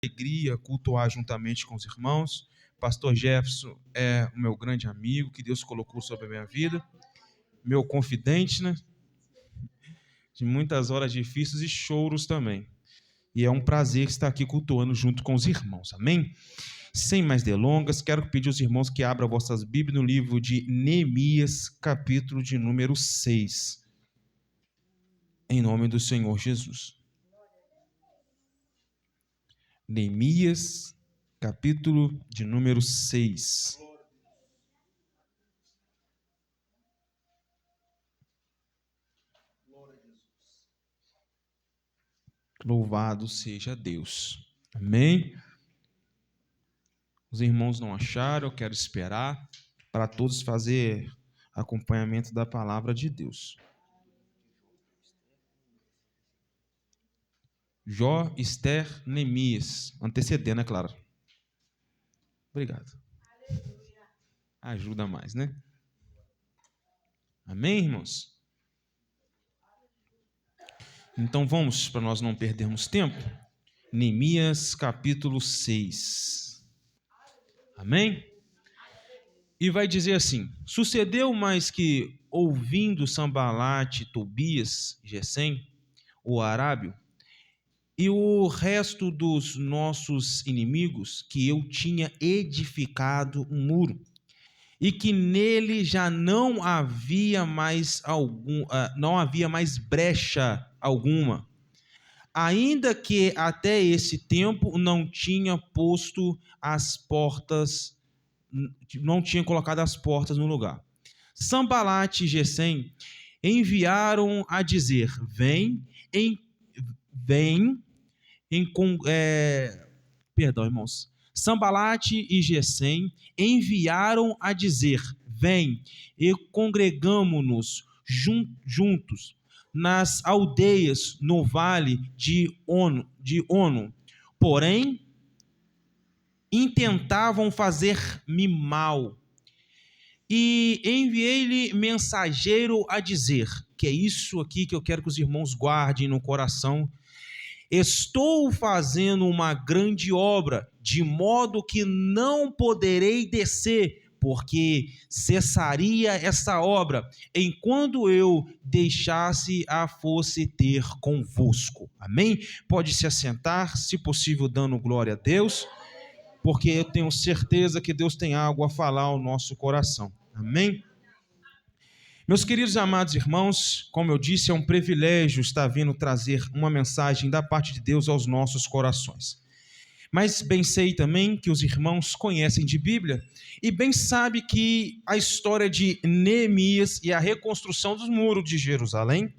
Alegria cultuar juntamente com os irmãos. Pastor Jefferson é o meu grande amigo, que Deus colocou sobre a minha vida, meu confidente, né? De muitas horas difíceis e choros também. E é um prazer estar aqui cultuando junto com os irmãos, amém? Sem mais delongas, quero pedir aos irmãos que abram vossas Bíblias no livro de Neemias, capítulo de número 6. Em nome do Senhor Jesus. Neemias, capítulo de número 6. Louvado seja Deus. Amém? Os irmãos não acharam, eu quero esperar para todos fazer acompanhamento da palavra de Deus. Jó, Esther, Neemias. Antecedendo, é claro. Obrigado. Ajuda mais, né? Amém, irmãos? Então vamos, para nós não perdermos tempo, Neemias capítulo 6. Amém? E vai dizer assim: sucedeu mais que, ouvindo Sambalate, Tobias, Gesem, o arábio, e o resto dos nossos inimigos, que eu tinha edificado um muro, e que nele já não havia mais brecha alguma, ainda que até esse tempo não tinha posto as portas, não tinha colocado as portas no lugar. Sambalate e Gesem enviaram a dizer: perdão, irmãos. Sambalate e Gesem enviaram a dizer: vem e congregamo-nos juntos nas aldeias no vale de Ono. Porém, intentavam fazer-me mal. E enviei-lhe mensageiro a dizer, que é isso aqui que eu quero que os irmãos guardem no coração: estou fazendo uma grande obra, de modo que não poderei descer, porque cessaria essa obra, enquanto eu deixasse a fosse ter convosco. Amém? Pode se assentar, se possível dando glória a Deus, porque eu tenho certeza que Deus tem algo a falar ao nosso coração. Amém? Meus queridos e amados irmãos, como eu disse, é um privilégio estar vindo trazer uma mensagem da parte de Deus aos nossos corações. Mas bem sei também que os irmãos conhecem de Bíblia e bem sabe que a história de Neemias e a reconstrução dos muros de Jerusalém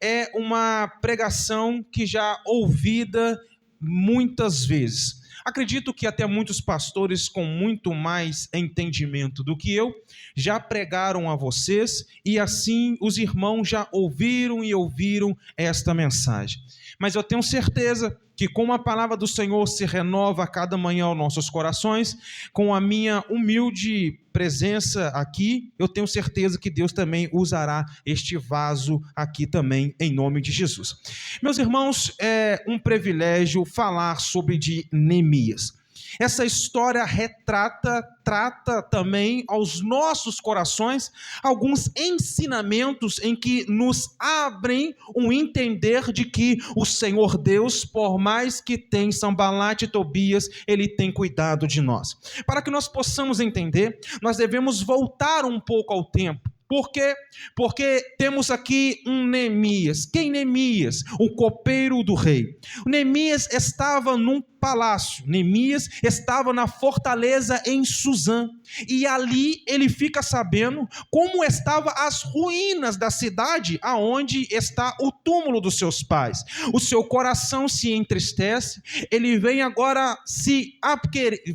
é uma pregação que já ouvida muitas vezes. Acredito que até muitos pastores com muito mais entendimento do que eu já pregaram a vocês e assim os irmãos já ouviram esta mensagem. Mas eu tenho certeza que como a palavra do Senhor se renova a cada manhã aos nossos corações, com a minha humilde presença aqui, eu tenho certeza que Deus também usará este vaso aqui também, em nome de Jesus. Meus irmãos, é um privilégio falar sobre de Neemias. Essa história trata também aos nossos corações alguns ensinamentos em que nos abrem um entender de que o Senhor Deus, por mais que tem Sambalate e Tobias, Ele tem cuidado de nós. Para que nós possamos entender, nós devemos voltar um pouco ao tempo. Por quê? Porque temos aqui um Neemias. Quem Neemias? O copeiro do rei. O Neemias estava num palácio. Neemias estava na fortaleza em Suzã. E ali ele fica sabendo como estavam as ruínas da cidade aonde está o túmulo dos seus pais. O seu coração se entristece. Ele vem agora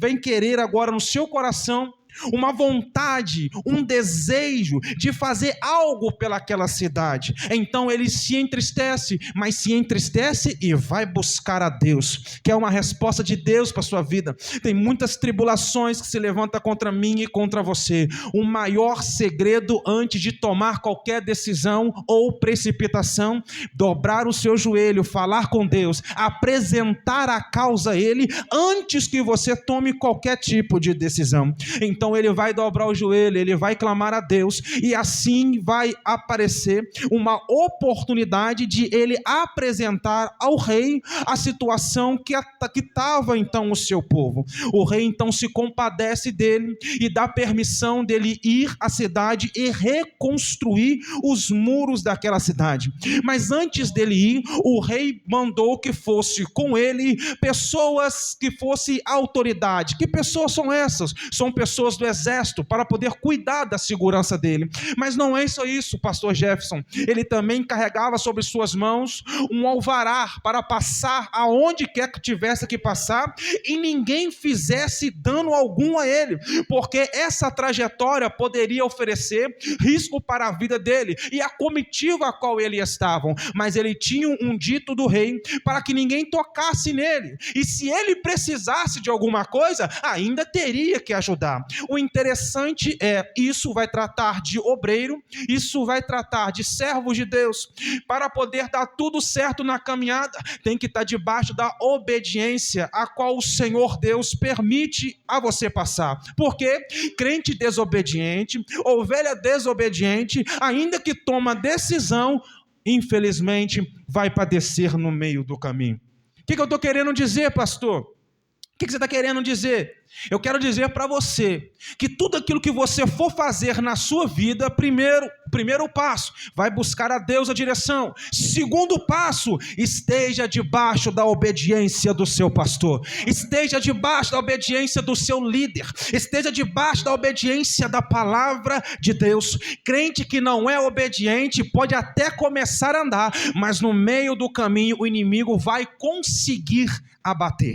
vem querer agora no seu coração uma vontade, um desejo de fazer algo pelaquela cidade. Então ele se entristece, mas se entristece e vai buscar a Deus, que é uma resposta de Deus para a sua vida. Tem muitas tribulações que se levantam contra mim e contra você. O maior segredo antes de tomar qualquer decisão ou precipitação, dobrar o seu joelho, falar com Deus, apresentar a causa a Ele antes que você tome qualquer tipo de decisão. Então ele vai dobrar o joelho, ele vai clamar a Deus, e assim vai aparecer uma oportunidade de ele apresentar ao rei a situação que estava então o seu povo. O rei então se compadece dele e dá permissão dele ir à cidade e reconstruir os muros daquela cidade. Mas antes dele ir, o rei mandou que fosse com ele pessoas que fossem autoridade. Que pessoas são essas? São pessoas do exército para poder cuidar da segurança dele. Mas não é só isso, pastor Jefferson. Ele também carregava sobre suas mãos um alvará para passar aonde quer que tivesse que passar e ninguém fizesse dano algum a ele, porque essa trajetória poderia oferecer risco para a vida dele e a comitiva a qual ele estava. Mas ele tinha um dito do rei para que ninguém tocasse nele, e se ele precisasse de alguma coisa, ainda teria que ajudar. O interessante é, isso vai tratar de obreiro, isso vai tratar de servos de Deus. Para poder dar tudo certo na caminhada, tem que estar debaixo da obediência a qual o Senhor Deus permite a você passar. Porque crente desobediente, ovelha desobediente, ainda que toma decisão, infelizmente vai padecer no meio do caminho. O que eu estou querendo dizer, pastor? O que você está querendo dizer? Eu quero dizer para você que tudo aquilo que você for fazer na sua vida, primeiro passo, vai buscar a Deus a direção. Segundo passo, esteja debaixo da obediência do seu pastor, esteja debaixo da obediência do seu líder, esteja debaixo da obediência da palavra de Deus. Crente que não é obediente pode até começar a andar, mas no meio do caminho o inimigo vai conseguir abater.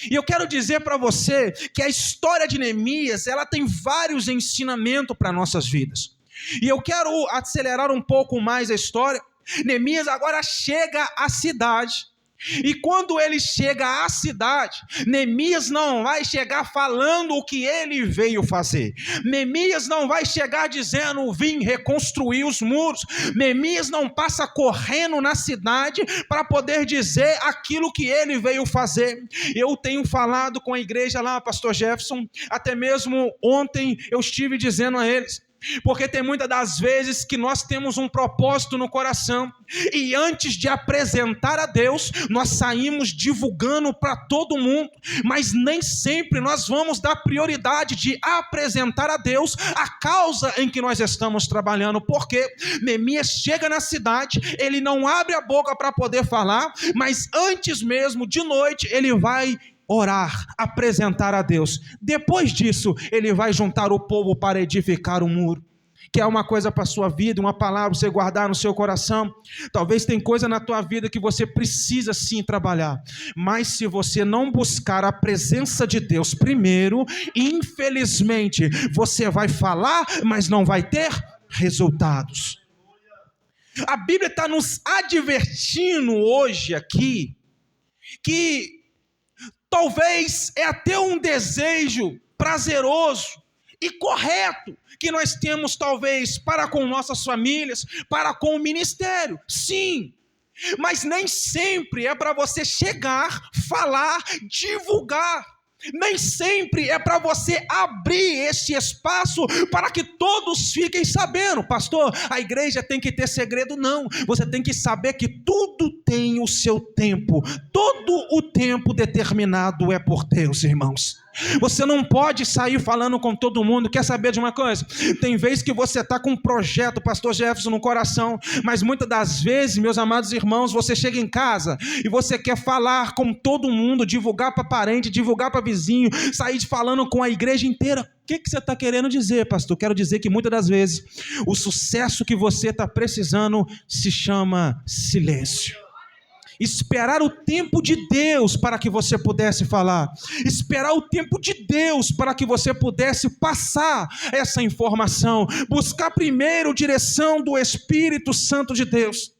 E eu quero dizer para você que a história de Neemias, ela tem vários ensinamentos para nossas vidas. E eu quero acelerar um pouco mais a história. Neemias agora chega à cidade. E quando ele chega à cidade, Neemias não vai chegar falando o que ele veio fazer. Neemias não vai chegar dizendo, vim reconstruir os muros. Neemias não passa correndo na cidade para poder dizer aquilo que ele veio fazer. Eu tenho falado com a igreja lá, pastor Jefferson, até mesmo ontem eu estive dizendo a eles, porque tem muitas das vezes que nós temos um propósito no coração e antes de apresentar a Deus, nós saímos divulgando para todo mundo, mas nem sempre nós vamos dar prioridade de apresentar a Deus a causa em que nós estamos trabalhando. Porque Neemias chega na cidade, ele não abre a boca para poder falar, mas antes mesmo, de noite, ele vai orar, apresentar a Deus. Depois disso, ele vai juntar o povo para edificar o muro. Que é uma coisa para a sua vida, uma palavra para você guardar no seu coração. Talvez tem coisa na tua vida que você precisa sim trabalhar, mas se você não buscar a presença de Deus primeiro, infelizmente, você vai falar, mas não vai ter resultados. A Bíblia está nos advertindo hoje aqui, que talvez é até um desejo prazeroso e correto que nós temos talvez para com nossas famílias, para com o ministério, sim, mas nem sempre é para você chegar, falar, divulgar. Nem sempre é para você abrir esse espaço para que todos fiquem sabendo. Pastor, a igreja tem que ter segredo? Não, você tem que saber que tudo tem o seu tempo. Todo o tempo determinado é por Deus, irmãos. Você não pode sair falando com todo mundo. Quer saber de uma coisa? Tem vezes que você está com um projeto, pastor Jefferson, no coração, mas muitas das vezes, meus amados irmãos, você chega em casa e você quer falar com todo mundo, divulgar para parente, divulgar para vizinho, sair falando com a igreja inteira. O que você está querendo dizer, pastor? Quero dizer que muitas das vezes o sucesso que você está precisando se chama silêncio. Esperar o tempo de Deus para que você pudesse falar. Esperar o tempo de Deus para que você pudesse passar essa informação. Buscar primeiro direção do Espírito Santo de Deus.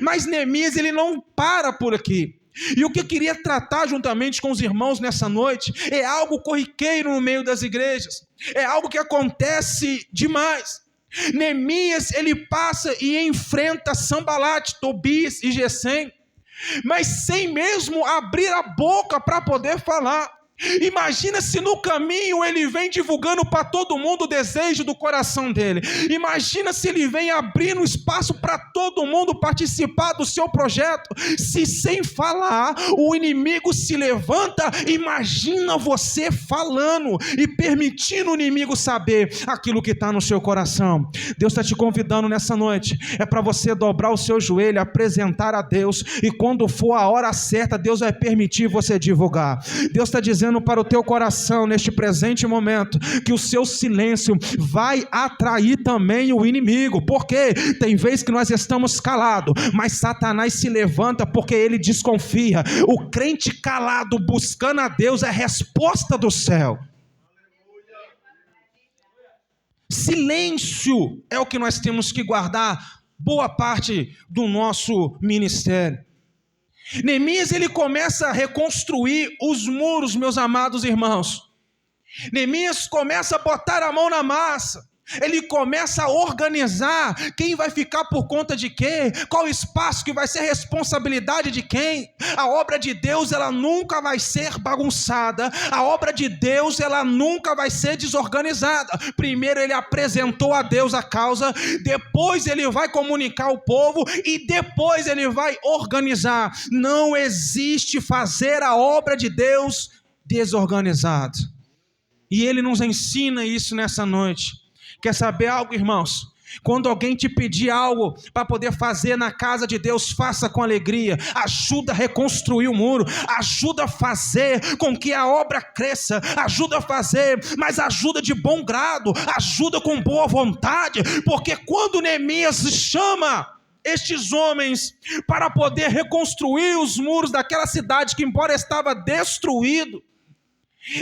Mas Neemias, ele não para por aqui. E o que eu queria tratar juntamente com os irmãos nessa noite é algo corriqueiro no meio das igrejas. É algo que acontece demais. Neemias, ele passa e enfrenta Sanbalate, Tobias e Gesem, mas sem mesmo abrir a boca para poder falar. Imagina se no caminho ele vem divulgando para todo mundo o desejo do coração dele. Imagina se ele vem abrindo espaço para todo mundo participar do seu projeto. Se sem falar o inimigo se levanta, imagina você falando e permitindo o inimigo saber aquilo que está no seu coração. Deus está te convidando nessa noite. É para você dobrar o seu joelho, apresentar a Deus, e quando for a hora certa, Deus vai permitir você divulgar. Deus está dizendo para o teu coração neste presente momento que o seu silêncio vai atrair também o inimigo, porque tem vezes que nós estamos calados, mas Satanás se levanta porque ele desconfia. O crente calado buscando a Deus é a resposta do céu. Silêncio é o que nós temos que guardar boa parte do nosso ministério. Neemias, ele começa a reconstruir os muros, meus amados irmãos. Neemias começa a botar a mão na massa. Ele começa a organizar quem vai ficar por conta de quê, qual espaço que vai ser responsabilidade de quem. A obra de Deus, ela nunca vai ser bagunçada. A obra de Deus, ela nunca vai ser desorganizada. Primeiro ele apresentou a Deus a causa, depois ele vai comunicar ao povo e depois ele vai organizar. Não existe fazer a obra de Deus desorganizado. E ele nos ensina isso nessa noite. Quer saber algo, irmãos? Quando alguém te pedir algo para poder fazer na casa de Deus, faça com alegria. Ajuda a reconstruir o muro, ajuda a fazer com que a obra cresça, ajuda a fazer, mas ajuda de bom grado, ajuda com boa vontade, porque quando Neemias chama estes homens para poder reconstruir os muros daquela cidade que, embora estava destruído,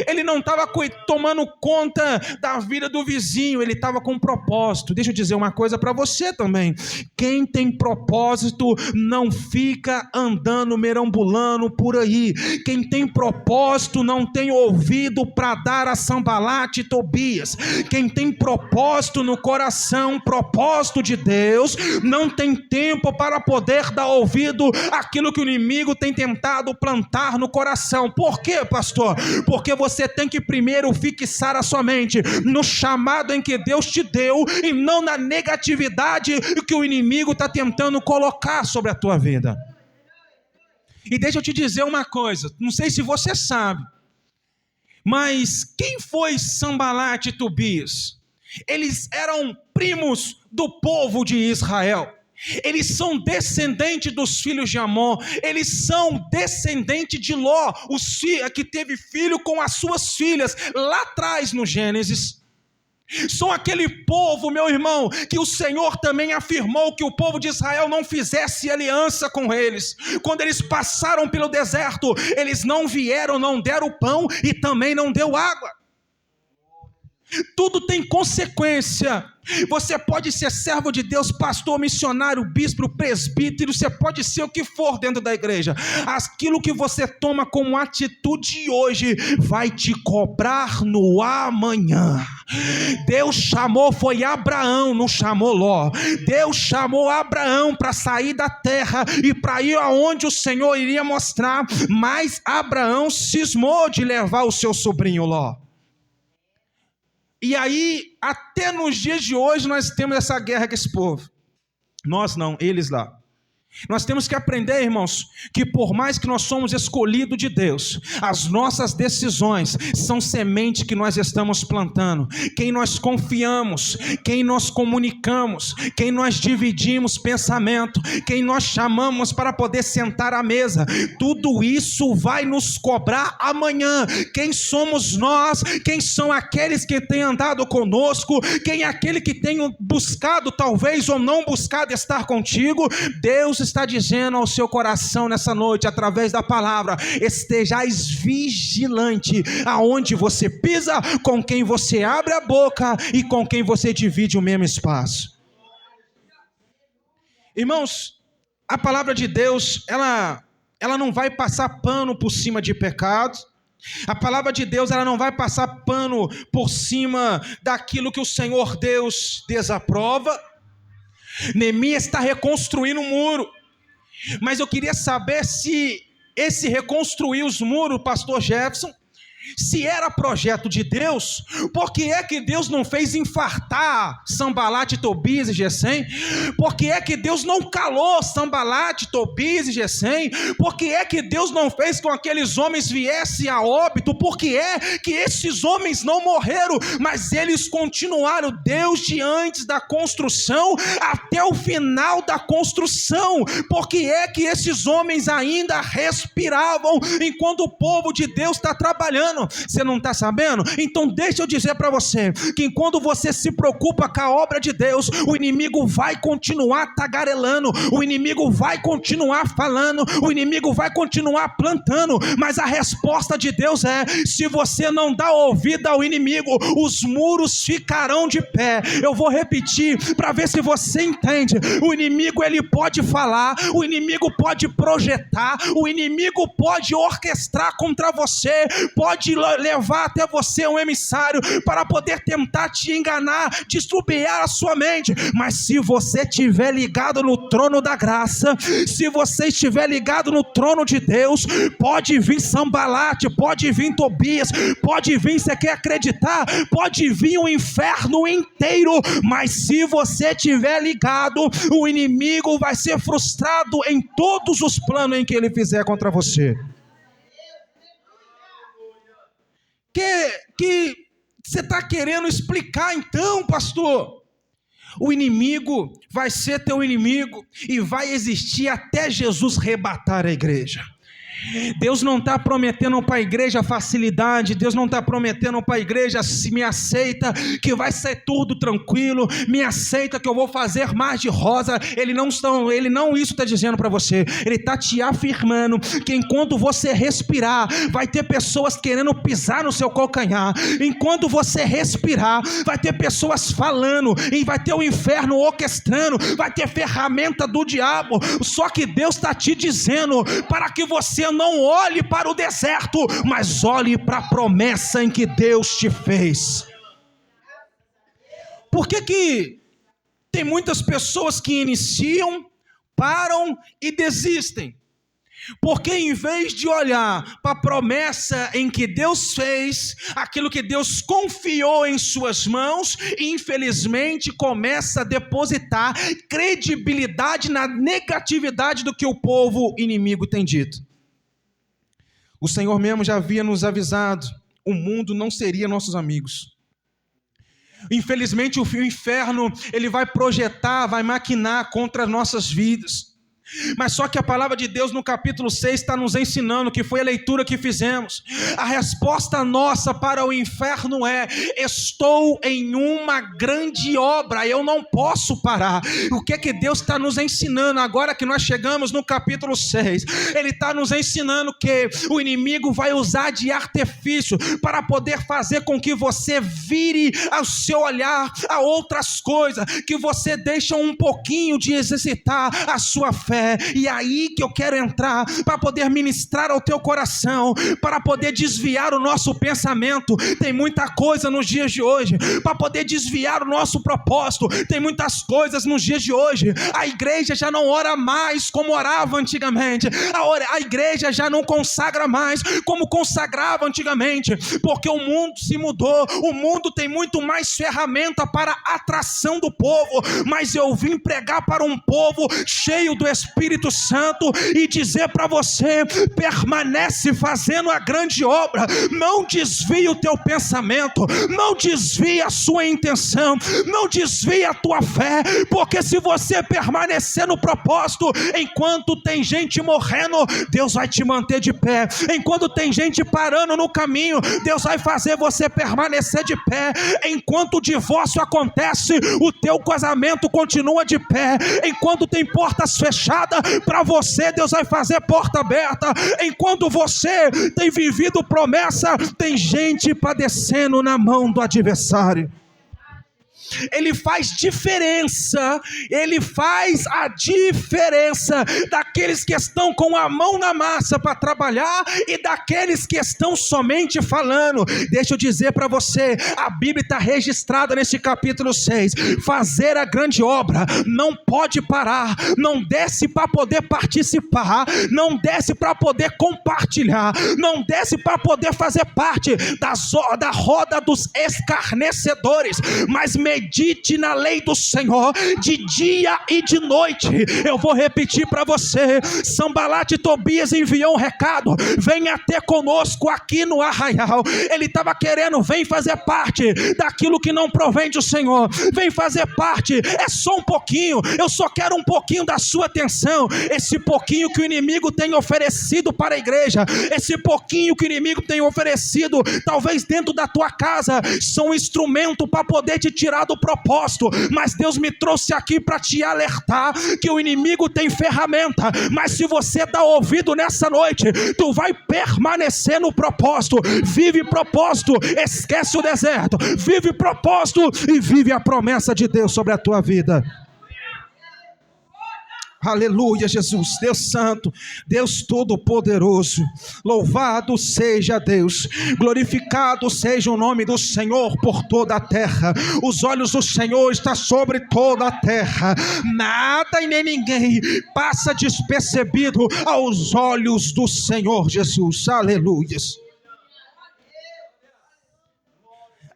ele não estava tomando conta da vida do vizinho, ele estava com propósito. Deixa eu dizer uma coisa para você também: quem tem propósito não fica andando merambulando por aí. Quem tem propósito não tem ouvido para dar a Sanbalate e Tobias. Quem tem propósito no coração, propósito de Deus, não tem tempo para poder dar ouvido àquilo que o inimigo tem tentado plantar no coração. Por quê, pastor? Porque você tem que primeiro fixar a sua mente no chamado em que Deus te deu e não na negatividade que o inimigo está tentando colocar sobre a tua vida. E deixa eu te dizer uma coisa, não sei se você sabe, mas quem foi Sanbalate e Tobias? Eles eram primos do povo de Israel. Eles são descendentes dos filhos de Amon, eles são descendentes de Ló, que teve filho com as suas filhas, lá atrás no Gênesis. São aquele povo, meu irmão, que o Senhor também afirmou que o povo de Israel não fizesse aliança com eles. Quando eles passaram pelo deserto, eles não vieram, não deram pão e também não deu água. Tudo tem consequência. Você pode ser servo de Deus, pastor, missionário, bispo, presbítero, você pode ser o que for dentro da igreja. Aquilo que você toma como atitude hoje vai te cobrar no amanhã. Deus chamou, foi Abraão, não chamou Ló. Deus chamou Abraão para sair da terra e para ir aonde o Senhor iria mostrar, mas Abraão cismou de levar o seu sobrinho Ló. E aí, até nos dias de hoje, nós temos essa guerra com esse povo. Nós não, eles lá. Nós temos que aprender, irmãos, que por mais que nós somos escolhidos de Deus, as nossas decisões são semente que nós estamos plantando. Quem nós confiamos, quem nós comunicamos, quem nós dividimos pensamento, quem nós chamamos para poder sentar à mesa, tudo isso vai nos cobrar amanhã. Quem somos nós? Quem são aqueles que têm andado conosco? Quem é aquele que tem buscado talvez ou não buscado estar contigo? Deus está dizendo ao seu coração nessa noite, através da palavra: estejais vigilante aonde você pisa, com quem você abre a boca e com quem você divide o mesmo espaço. Irmãos, a palavra de Deus, ela não vai passar pano por cima de pecados. A palavra de Deus, ela não vai passar pano por cima daquilo que o Senhor Deus desaprova. Neemias está reconstruindo um muro, mas eu queria saber se esse reconstruir os muros, pastor Jefferson, se era projeto de Deus, por que é que Deus não fez infartar Sanbalate, Tobias e Gesem? Por que é que Deus não calou Sanbalate, Tobias e Gesem? Por que é que Deus não fez com que aqueles homens viessem a óbito? Por que é que esses homens não morreram, mas eles continuaram desde antes da construção até o final da construção? Por que é que esses homens ainda respiravam enquanto o povo de Deus está trabalhando? Você não está sabendo? Então deixa eu dizer para você, que enquanto você se preocupa com a obra de Deus, o inimigo vai continuar tagarelando, o inimigo vai continuar falando, o inimigo vai continuar plantando, mas a resposta de Deus é: se você não dá ouvido ao inimigo, os muros ficarão de pé. Eu vou repetir para ver se você entende. O inimigo, ele pode falar, o inimigo pode projetar, o inimigo pode orquestrar contra você, pode levar até você um emissário para poder tentar te enganar, destrupiar a sua mente, mas se você estiver ligado no trono da graça, se você estiver ligado no trono de Deus, pode vir Sanbalate, pode vir Tobias, pode vir, você quer acreditar, pode vir o inferno inteiro, mas se você estiver ligado, o inimigo vai ser frustrado em todos os planos em que ele fizer contra você. Que você está querendo explicar então, pastor? O inimigo vai ser teu inimigo e vai existir até Jesus rebatar a igreja. Deus não está prometendo para a igreja facilidade, Deus não está prometendo para a igreja: se me aceita que vai ser tudo tranquilo, me aceita que eu vou fazer mar de rosa. Ele não isso está dizendo para você. Ele está te afirmando que enquanto você respirar, vai ter pessoas querendo pisar no seu calcanhar. Enquanto você respirar, vai ter pessoas falando, e vai ter o inferno orquestrando, vai ter ferramenta do diabo. Só que Deus está te dizendo para que você não olhe para o deserto, mas olhe para a promessa em que Deus te fez. Por que tem muitas pessoas que iniciam, param e desistem? Porque em vez de olhar para a promessa em que Deus fez, aquilo que Deus confiou em suas mãos, infelizmente começa a depositar credibilidade na negatividade do que o povo inimigo tem dito. O Senhor mesmo já havia nos avisado: o mundo não seria nossos amigos. Infelizmente o inferno, ele vai projetar, vai maquinar contra as nossas vidas. Mas só que a palavra de Deus no capítulo 6 está nos ensinando, que foi a leitura que fizemos. A resposta nossa para o inferno é: estou em uma grande obra, eu não posso parar. O que é que Deus está nos ensinando agora que nós chegamos no capítulo 6? Ele está nos ensinando que o inimigo vai usar de artifício para poder fazer com que você vire o seu olhar a outras coisas, que você deixe um pouquinho de exercitar a sua fé. E aí que eu quero entrar para poder ministrar ao teu coração, para poder desviar o nosso pensamento. Tem muita coisa nos dias de hoje para poder desviar o nosso propósito. Tem muitas coisas nos dias de hoje. A igreja já não ora mais como orava antigamente. A igreja já não consagra mais como consagrava antigamente, porque o mundo se mudou. O mundo tem muito mais ferramenta para atração do povo, mas eu vim pregar para um povo cheio do Espírito Santo e dizer para você: permanece fazendo a grande obra, não desvie o teu pensamento, não desvie a sua intenção, não desvie a tua fé, porque se você permanecer no propósito, enquanto tem gente morrendo, Deus vai te manter de pé. Enquanto tem gente parando no caminho, Deus vai fazer você permanecer de pé. Enquanto o divórcio acontece, o teu casamento continua de pé. Enquanto tem portas fechadas, fechada, para você Deus vai fazer porta aberta. Enquanto você tem vivido promessa, tem gente padecendo na mão do adversário. Ele faz diferença, ele faz a diferença daqueles que estão com a mão na massa para trabalhar e daqueles que estão somente falando. Deixa eu dizer para você, a Bíblia está registrada nesse capítulo 6, fazer a grande obra, não pode parar, não desce para poder participar, não desce para poder compartilhar, não desce para poder fazer parte da roda dos escarnecedores, mas medite na lei do Senhor de dia e de noite. Eu vou repetir para você, Sanbalat e Tobias enviou um recado, venha ter conosco aqui no Arraial. Ele estava querendo, vem fazer parte daquilo que não provém do Senhor, vem fazer parte, é só um pouquinho, eu só quero um pouquinho da sua atenção, esse pouquinho que o inimigo tem oferecido para a igreja, esse pouquinho que o inimigo tem oferecido, talvez dentro da tua casa, são um instrumento para poder te tirar do propósito, mas Deus me trouxe aqui para te alertar que o inimigo tem ferramenta, mas se você dá ouvido nessa noite, tu vai permanecer no propósito. Vive propósito, esquece o deserto, vive propósito e vive a promessa de Deus sobre a tua vida. Aleluia, Jesus, Deus santo, Deus todo-poderoso, louvado seja Deus, glorificado seja o nome do Senhor por toda a terra. Os olhos do Senhor estão sobre toda a terra, nada e nem ninguém passa despercebido aos olhos do Senhor Jesus. Aleluia.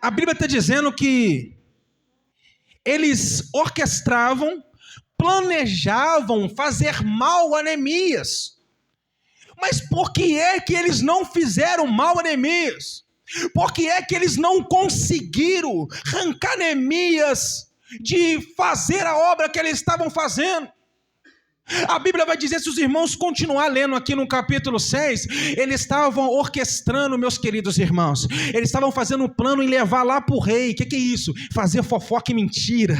A Bíblia está dizendo que eles orquestravam, planejavam fazer mal a Neemias. Mas por que é que eles não fizeram mal a Neemias? Por que é que eles não conseguiram arrancar Neemias de fazer a obra que eles estavam fazendo? A Bíblia vai dizer, se os irmãos continuar lendo aqui no capítulo 6, eles estavam orquestrando, meus queridos irmãos, eles estavam fazendo um plano em levar lá para o rei. O que é isso? Fazer fofoca e mentira.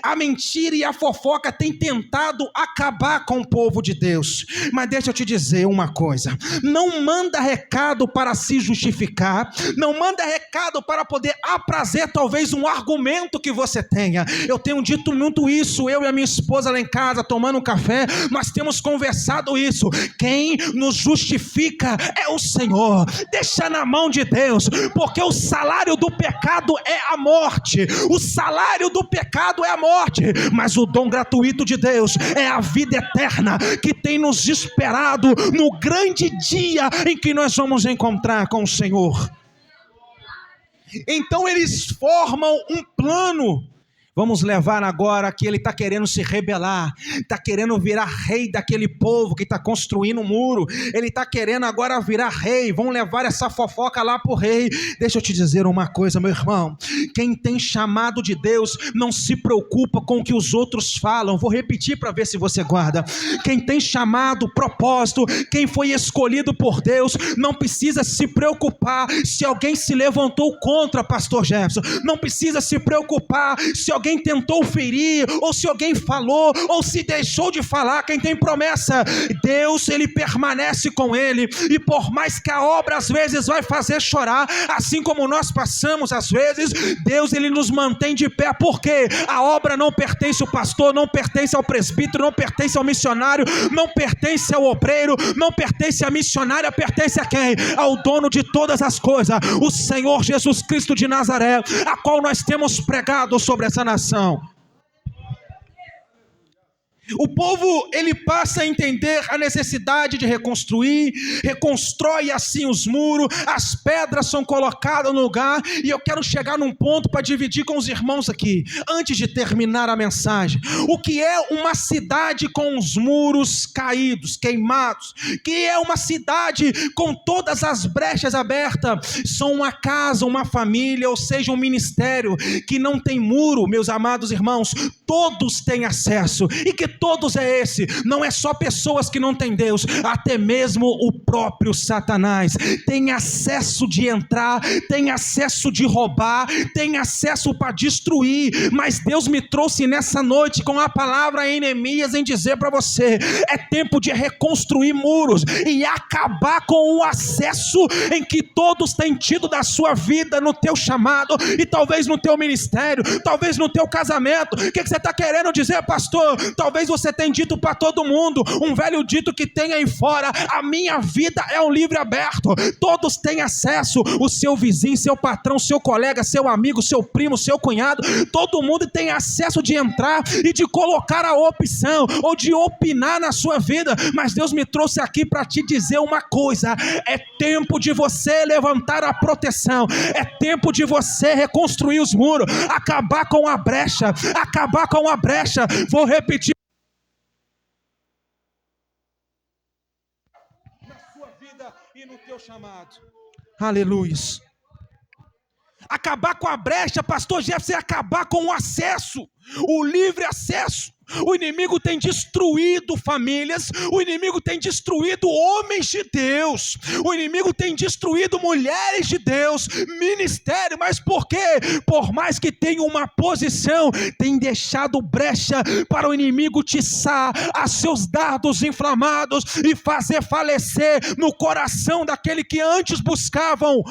A mentira e a fofoca têm tentado acabar com o povo de Deus. Mas deixa eu te dizer uma coisa, não manda recado para se justificar, não manda recado para poder aprazer talvez um argumento que você tenha. Eu tenho dito muito isso, eu e a minha esposa lá em casa, tomando um café, nós temos conversado isso. Quem nos justifica é o Senhor. Deixa na mão de Deus, porque o salário do pecado é a morte. O salário do pecado é a morte, mas o dom gratuito de Deus é a vida eterna que tem nos esperado no grande dia em que nós vamos encontrar com o Senhor. Então eles formam um plano. Vamos levar agora que ele está querendo se rebelar, está querendo virar rei daquele povo que está construindo um muro, ele está querendo agora virar rei, vão levar essa fofoca lá para o rei. Deixa eu te dizer uma coisa, meu irmão, quem tem chamado de Deus não se preocupa com o que os outros falam. Vou repetir para ver se você guarda. Quem tem chamado, propósito, quem foi escolhido por Deus, não precisa se preocupar se alguém se levantou contra pastor Jefferson, não precisa se preocupar se alguém tentou ferir, ou se alguém falou, ou se deixou de falar. Quem tem promessa, Deus, ele permanece com ele, e por mais que a obra às vezes vai fazer chorar, assim como nós passamos às vezes, Deus, ele nos mantém de pé, porque a obra não pertence ao pastor, não pertence ao presbítero, não pertence ao missionário, não pertence ao obreiro, não pertence à missionária, pertence a quem? Ao dono de todas as coisas, o Senhor Jesus Cristo de Nazaré, a qual nós temos pregado sobre essa nação. O povo, ele passa a entender a necessidade de reconstruir, reconstrói assim os muros, as pedras são colocadas no lugar, e eu quero chegar num ponto para dividir com os irmãos aqui, antes de terminar a mensagem. O que é uma cidade com os muros caídos, queimados? Que é uma cidade com todas as brechas abertas? São uma casa, uma família, ou seja, um ministério que não tem muro, meus amados irmãos, todos têm acesso, e que todos é esse. Não é só pessoas que não têm Deus, até mesmo o próprio Satanás tem acesso de entrar, tem acesso de roubar, tem acesso para destruir. Mas Deus me trouxe nessa noite com a palavra em Neemias em dizer para você: é tempo de reconstruir muros e acabar com o acesso em que todos têm tido da sua vida, no teu chamado e talvez no teu ministério, talvez no teu casamento. O que você está querendo dizer, pastor? Talvez você tenha dito para todo mundo um velho dito que tem aí fora: a minha vida é um livro aberto, todos têm acesso. O seu vizinho, seu patrão, seu colega, seu amigo, seu primo, seu cunhado, todo mundo tem acesso de entrar e de colocar a opção ou de opinar na sua vida. Mas Deus me trouxe aqui para te dizer uma coisa: é tempo de você levantar a proteção, é tempo de você reconstruir os muros, acabar com a brecha, acabar com a brecha. Vou repetir: na sua vida e no teu chamado. Aleluia. Acabar com a brecha, pastor Jefferson, é acabar com o acesso, o livre acesso. O inimigo tem destruído famílias, o inimigo tem destruído homens de Deus, o inimigo tem destruído mulheres de Deus, ministério. Mas por quê? Por mais que tenha uma posição, tem deixado brecha para o inimigo tiçar a seus dardos inflamados e fazer falecer no coração daquele que antes buscavam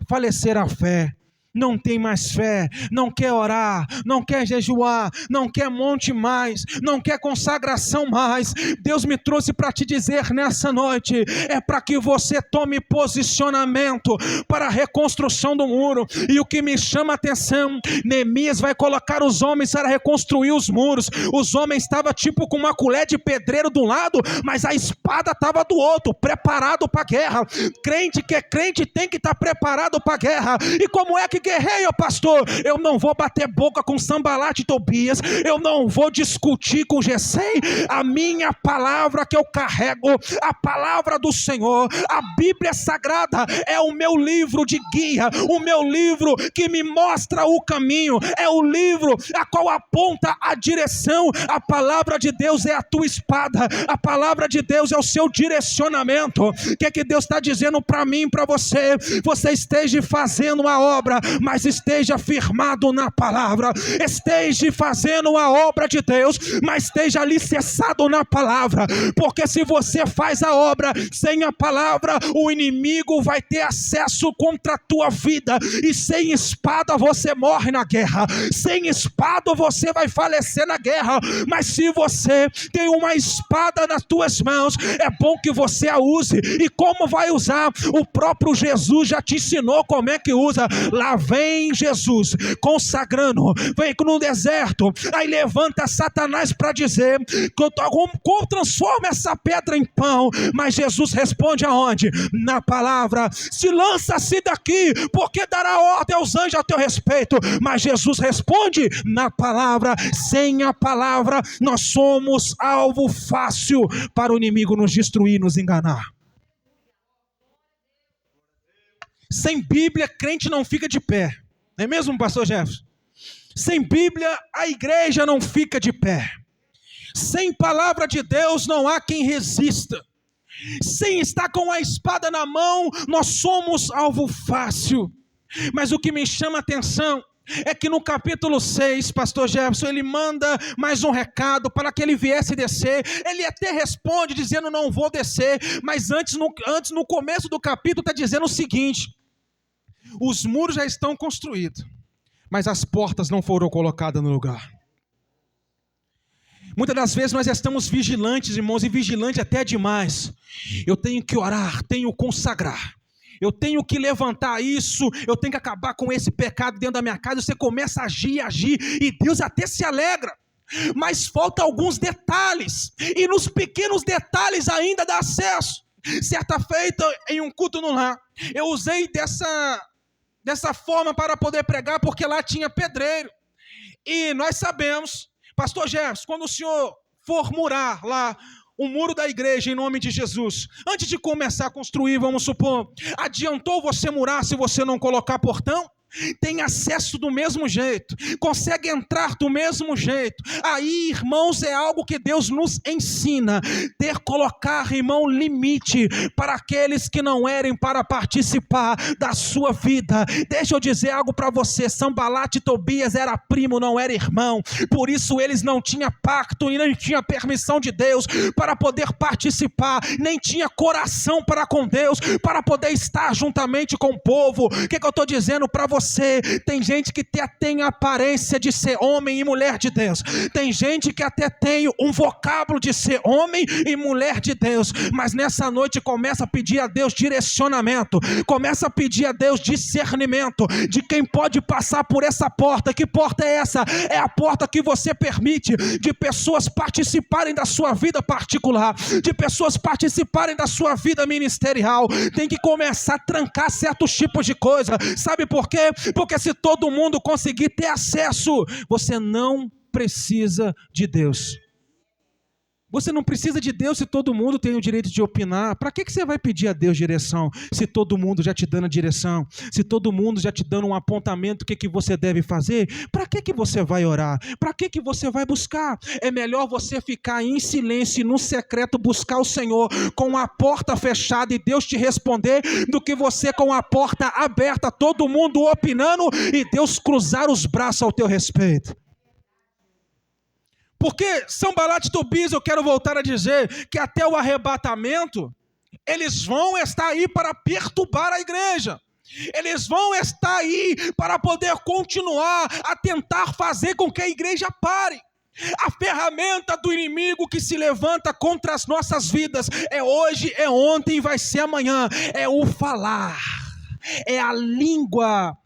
falecer a fé. Não tem mais fé, não quer orar, não quer jejuar, não quer monte mais, não quer consagração mais. Deus me trouxe para te dizer nessa noite: é para que você tome posicionamento para a reconstrução do muro. E o que me chama a atenção, Neemias vai colocar os homens para reconstruir os muros. Os homens estavam tipo com uma colher de pedreiro de um lado, mas a espada estava do outro, preparado para a guerra. Crente que é crente tem que estar preparado para a guerra. E como é que guerreio, pastor? Eu não vou bater boca com Sambalat e Tobias, eu não vou discutir com Gesem. A minha palavra que eu carrego, a palavra do Senhor, a Bíblia Sagrada, é o meu livro de guia, o meu livro que me mostra o caminho, é o livro a qual aponta a direção. A palavra de Deus é a tua espada, a palavra de Deus é o seu direcionamento. O que é que Deus está dizendo para mim e para você? Você esteja fazendo a obra, mas esteja firmado na palavra. Esteja fazendo a obra de Deus, mas esteja alicerçado na palavra. Porque se você faz a obra sem a palavra, o inimigo vai ter acesso contra a tua vida. E sem espada você morre na guerra. Sem espada você vai falecer na guerra. Mas se você tem uma espada nas tuas mãos, é bom que você a use. E como vai usar? O próprio Jesus já te ensinou como é que usa. Lá vem Jesus consagrando, vem no deserto, aí levanta Satanás para dizer: transforma essa pedra em pão. Mas Jesus responde aonde? Na palavra. Se lança-se daqui, porque dará ordem aos anjos a teu respeito. Mas Jesus responde na palavra. Sem a palavra nós somos alvo fácil para o inimigo nos destruir, nos enganar. Sem Bíblia, crente não fica de pé. Não é mesmo, pastor Jefferson? Sem Bíblia, a igreja não fica de pé. Sem palavra de Deus, não há quem resista. Sem estar com a espada na mão, nós somos alvo fácil. Mas o que me chama a atenção é que no capítulo 6, pastor Jefferson, ele manda mais um recado para que ele viesse descer. Ele até responde dizendo: não vou descer. Mas antes no começo do capítulo, está dizendo o seguinte: os muros já estão construídos, mas as portas não foram colocadas no lugar. Muitas das vezes nós estamos vigilantes, irmãos, e vigilante até demais. Eu tenho que orar, tenho que consagrar, eu tenho que levantar isso, eu tenho que acabar com esse pecado dentro da minha casa. Você começa a agir, e Deus até se alegra. Mas falta alguns detalhes, e nos pequenos detalhes ainda dá acesso. Certa feita, em um culto no lar, eu usei dessa forma para poder pregar, porque lá tinha pedreiro. E nós sabemos, pastor Jefferson, quando o senhor for murar lá o muro da igreja em nome de Jesus, antes de começar a construir, vamos supor, adiantou você murar se você não colocar portão? tem acesso do mesmo jeito, consegue entrar do mesmo jeito. Aí, irmãos, é algo que Deus nos ensina, colocar, irmão, limite para aqueles que não erem para participar da sua vida. Deixa eu dizer algo para você, Sanbalate e Tobias era primo, não era irmão, por isso eles não tinham pacto e nem tinham permissão de Deus para poder participar, nem tinha coração para com Deus, para poder estar juntamente com o povo. O que eu estou dizendo para você? Tem gente que até tem a aparência de ser homem e mulher de Deus, tem gente que até tem um vocábulo de ser homem e mulher de Deus, mas nessa noite começa a pedir a Deus direcionamento, começa a pedir a Deus discernimento de quem pode passar por essa porta. Que porta é essa? É a porta que você permite de pessoas participarem da sua vida particular, de pessoas participarem da sua vida ministerial. Tem que começar a trancar certos tipos de coisa. Sabe por quê? Porque se todo mundo conseguir ter acesso, você não precisa de Deus. Você não precisa de Deus se todo mundo tem o direito de opinar. Para que você vai pedir a Deus direção se todo mundo já te dando a direção? Se todo mundo já te dando um apontamento, o que você deve fazer? Para que você vai orar? Para que você vai buscar? É melhor você ficar em silêncio e no secreto buscar o Senhor com a porta fechada e Deus te responder, do que você com a porta aberta, todo mundo opinando e Deus cruzar os braços ao teu respeito. Porque Sanbalate e Tobias, eu quero voltar a dizer que até o arrebatamento, eles vão estar aí para perturbar a igreja. Eles vão estar aí para poder continuar a tentar fazer com que a igreja pare. A ferramenta do inimigo que se levanta contra as nossas vidas é hoje, é ontem e vai ser amanhã. É o falar, é a língua,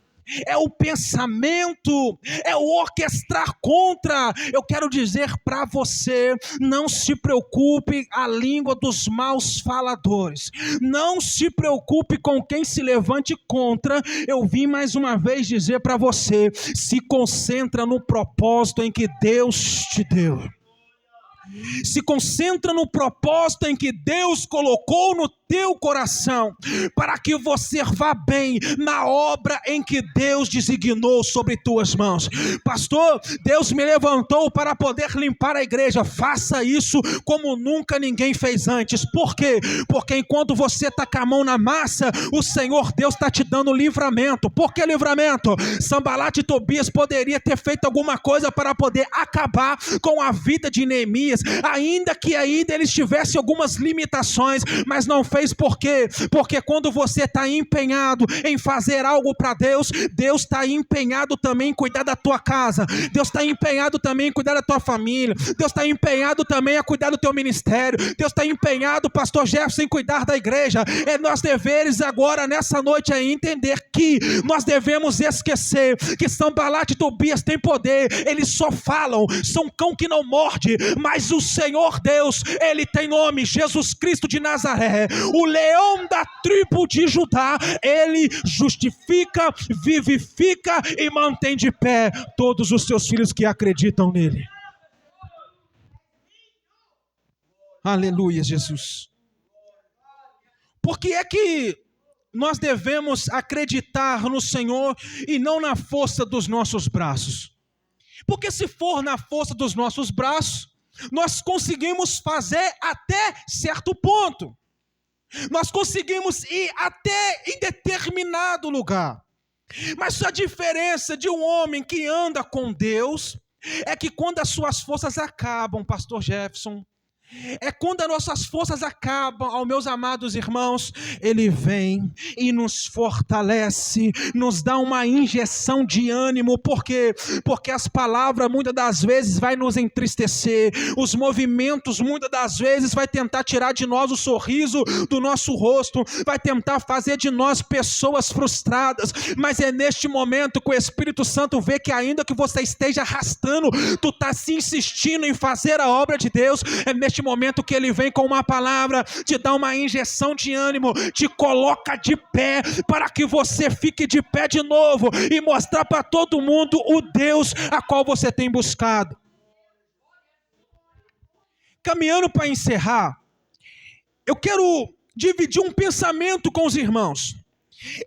é o pensamento, é o orquestrar contra. Eu quero dizer para você, não se preocupe a língua dos maus faladores, não se preocupe com quem se levante contra. Eu vim mais uma vez dizer para você, se concentra no propósito em que Deus te deu. Se concentra no propósito em que Deus colocou no teu coração, para que você vá bem na obra em que Deus designou sobre tuas mãos. Pastor, Deus me levantou para poder limpar a igreja. Faça isso como nunca ninguém fez antes. Por quê? Porque enquanto você está com a mão na massa, o Senhor Deus está te dando livramento. Por que livramento? Sanbalate e Tobias poderia ter feito alguma coisa para poder acabar com a vida de Neemias, ainda que ainda eles tivessem algumas limitações, mas não fez. Por quê? Porque quando você está empenhado em fazer algo para Deus, Deus está empenhado também em cuidar da tua casa, Deus está empenhado também em cuidar da tua família, Deus está empenhado também a cuidar do teu ministério, Deus está empenhado, pastor Jefferson, em cuidar da igreja. É nós deveres agora, nessa noite, é entender que nós devemos esquecer que Sanbalate e Tobias têm poder, eles só falam, são cão que não morde, mas o Senhor Deus, Ele tem nome, Jesus Cristo de Nazaré, o leão da tribo de Judá. Ele justifica, vivifica e mantém de pé todos os seus filhos que acreditam nele. Aleluia, Jesus. Por que é que nós devemos acreditar no Senhor e não na força dos nossos braços? Porque se for na força dos nossos braços, nós conseguimos fazer até certo ponto. Nós conseguimos ir até em determinado lugar. Mas a diferença de um homem que anda com Deus é que quando as suas forças acabam, pastor Jefferson, é quando as nossas forças acabam, aos meus amados irmãos, Ele vem e nos fortalece, nos dá uma injeção de ânimo. Por quê? Porque as palavras muitas das vezes vai nos entristecer, os movimentos muitas das vezes vai tentar tirar de nós o sorriso do nosso rosto, vai tentar fazer de nós pessoas frustradas, mas é neste momento que o Espírito Santo vê que ainda que você esteja arrastando, tu está se insistindo em fazer a obra de Deus. É neste momento que Ele vem com uma palavra, te dá uma injeção de ânimo, te coloca de pé, para que você fique de pé de novo e mostrar para todo mundo o Deus a qual você tem buscado. Caminhando para encerrar, eu quero dividir um pensamento com os irmãos.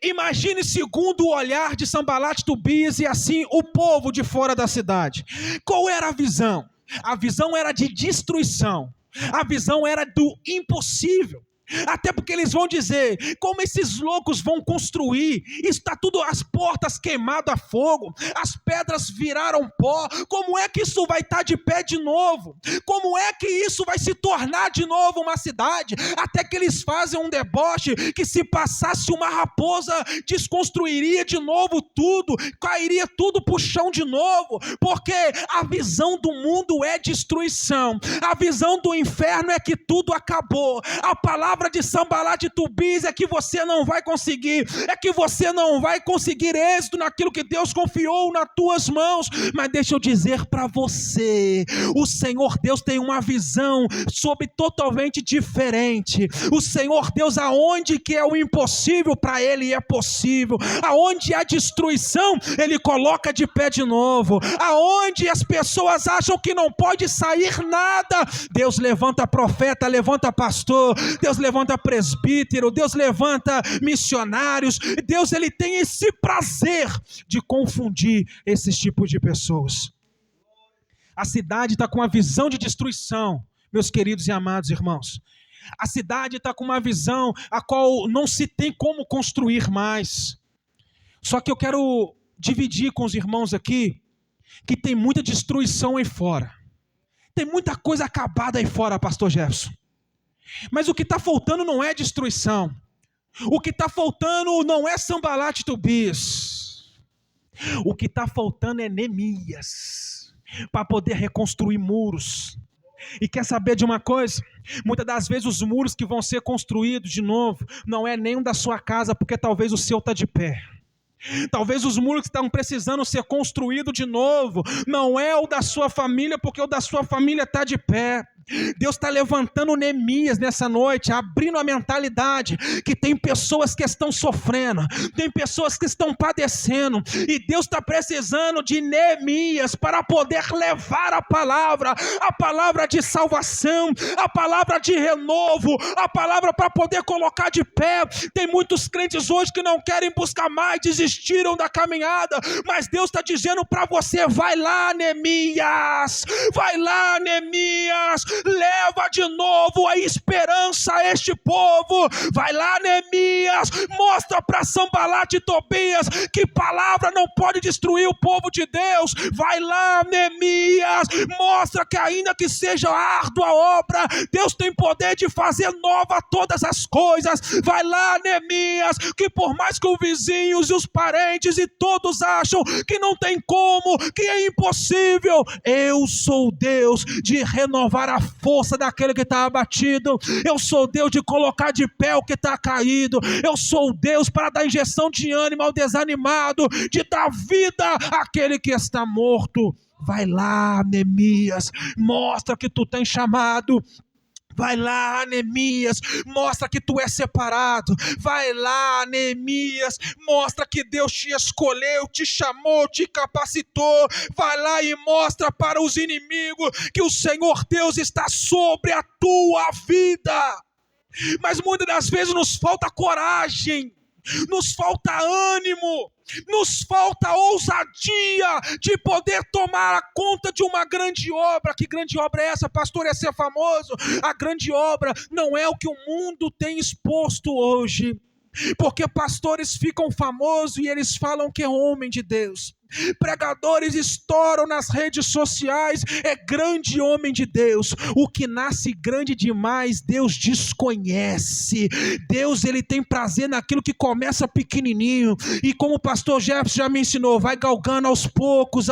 Imagine segundo o olhar de Sanbalat e Tobias e assim o povo de fora da cidade. Qual era a visão? A visão era de destruição. A visão era do impossível. Até porque eles vão dizer, como esses loucos vão construir, está tudo, as portas queimadas a fogo, as pedras viraram pó, como é que isso vai estar de pé de novo? Como é que isso vai se tornar de novo uma cidade? Até que eles fazem um deboche, que se passasse uma raposa, desconstruiria de novo tudo, cairia tudo para o chão de novo, porque a visão do mundo é destruição, a visão do inferno é que tudo acabou. A palavra de Sanbalat e Tobias é que você não vai conseguir, é que você não vai conseguir êxito naquilo que Deus confiou nas tuas mãos. Mas deixa eu dizer para você, o Senhor Deus tem uma visão sobre totalmente diferente. O Senhor Deus, aonde que é o impossível, para Ele é possível. Aonde há destruição, Ele coloca de pé de novo. Aonde as pessoas acham que não pode sair nada, Deus levanta profeta, levanta pastor, Deus levanta presbítero, Deus levanta missionários. Deus, Ele tem esse prazer de confundir esses tipos de pessoas. A cidade está com uma visão de destruição, meus queridos e amados irmãos. A cidade está com uma visão a qual não se tem como construir mais. Só que eu quero dividir com os irmãos aqui que tem muita destruição aí fora. Tem muita coisa acabada aí fora, pastor Jefferson. Mas o que está faltando não é destruição. O que está faltando não é Sanbalat e Tobias. O que está faltando é Neemias, para poder reconstruir muros. E quer saber de uma coisa? Muitas das vezes os muros que vão ser construídos de novo, não é nenhum da sua casa, porque talvez o seu está de pé. Talvez os muros que estão precisando ser construídos de novo, não é o da sua família, porque o da sua família está de pé. Deus está levantando Neemias nessa noite, abrindo a mentalidade que tem pessoas que estão sofrendo, tem pessoas que estão padecendo, e Deus está precisando de Neemias para poder levar a palavra de salvação, a palavra de renovo, a palavra para poder colocar de pé. Tem muitos crentes hoje que não querem buscar mais, desistiram da caminhada, mas Deus está dizendo para você, vai lá Neemias, leva de novo a esperança a este povo. Vai lá Neemias, mostra para Sanbalat e Tobias que palavra não pode destruir o povo de Deus. Vai lá Neemias, mostra que ainda que seja árdua a obra, Deus tem poder de fazer nova todas as coisas. Vai lá Neemias, que por mais que os vizinhos e os parentes e todos acham que não tem como, que é impossível, eu sou Deus de renovar a força daquele que está abatido. Eu sou Deus de colocar de pé o que está caído. Eu sou Deus para dar injeção de ânimo ao desanimado, de dar vida àquele que está morto. Vai lá Neemias, mostra que tu tens chamado. Vai lá Neemias, mostra que tu é separado. Vai lá Neemias, mostra que Deus te escolheu, te chamou, te capacitou. Vai lá e mostra para os inimigos que o Senhor Deus está sobre a tua vida. Mas muitas das vezes nos falta coragem, nos falta ânimo, nos falta ousadia de poder tomar a conta de uma grande obra. Que grande obra é essa, pastor? É ser famoso? A grande obra não é o que o mundo tem exposto hoje, porque pastores ficam famosos e eles falam que é homem de Deus. Pregadores estouram nas redes sociais, é grande homem de Deus. O que nasce grande demais, Deus desconhece. Deus, Ele tem prazer naquilo que começa pequenininho, e como o pastor Jefferson já me ensinou, vai galgando aos poucos,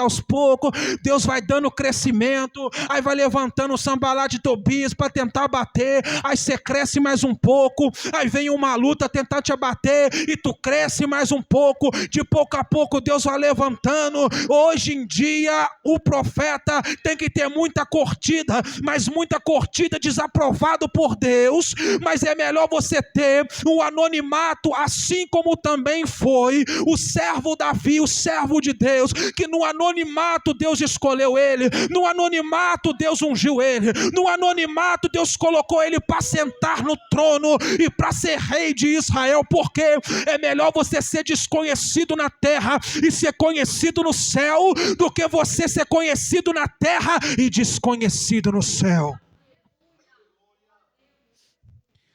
Deus vai dando crescimento, aí vai levantando o Sanbalat e Tobias para tentar bater, aí você cresce mais um pouco, aí vem uma luta tentar te abater, e tu cresce mais um pouco, de pouco a pouco Deus vai levantando, espartano. Hoje em dia o profeta tem que ter muita curtida, mas muita curtida desaprovado por Deus. Mas é melhor você ter o anonimato, assim como também foi o servo Davi, o servo de Deus, que no anonimato Deus escolheu ele, no anonimato Deus ungiu ele, no anonimato Deus colocou ele para sentar no trono e para ser rei de Israel. Porque é melhor você ser desconhecido na terra e ser conhecido no céu, do que você ser conhecido na terra e desconhecido no céu.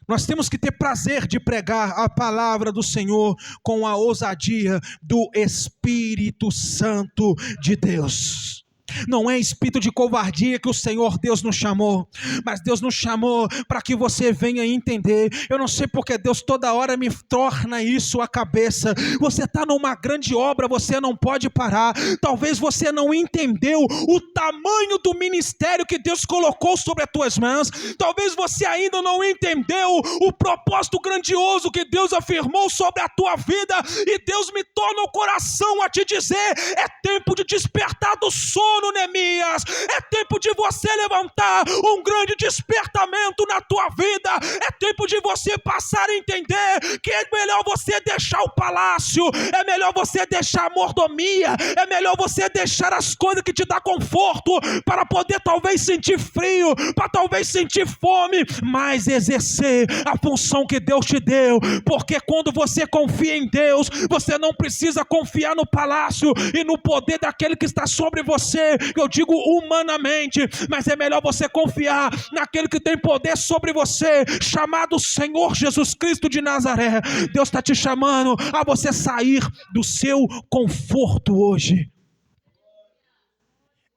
Nós temos que ter prazer de pregar a palavra do Senhor com a ousadia do Espírito Santo de Deus. Não é espírito de covardia que o Senhor Deus nos chamou, mas Deus nos chamou para que você venha entender. Eu não sei porque Deus toda hora me torna isso a cabeça. Você está numa grande obra, você não pode parar. Talvez você não entendeu o tamanho do ministério que Deus colocou sobre as tuas mãos. Talvez você ainda não entendeu o propósito grandioso que Deus afirmou sobre a tua vida. E Deus me torna o coração a te dizer: é tempo de despertar do sono, Neemias. É tempo de você levantar um grande despertamento na tua vida. É tempo de você passar a entender que é melhor você deixar o palácio, é melhor você deixar a mordomia, é melhor você deixar as coisas que te dão conforto, para poder talvez sentir frio, para talvez sentir fome, mas exercer a função que Deus te deu. Porque quando você confia em Deus, você não precisa confiar no palácio e no poder daquele que está sobre você. Eu digo humanamente, mas é melhor você confiar naquele que tem poder sobre você, chamado Senhor Jesus Cristo de Nazaré. Deus está te chamando a você sair do seu conforto hoje.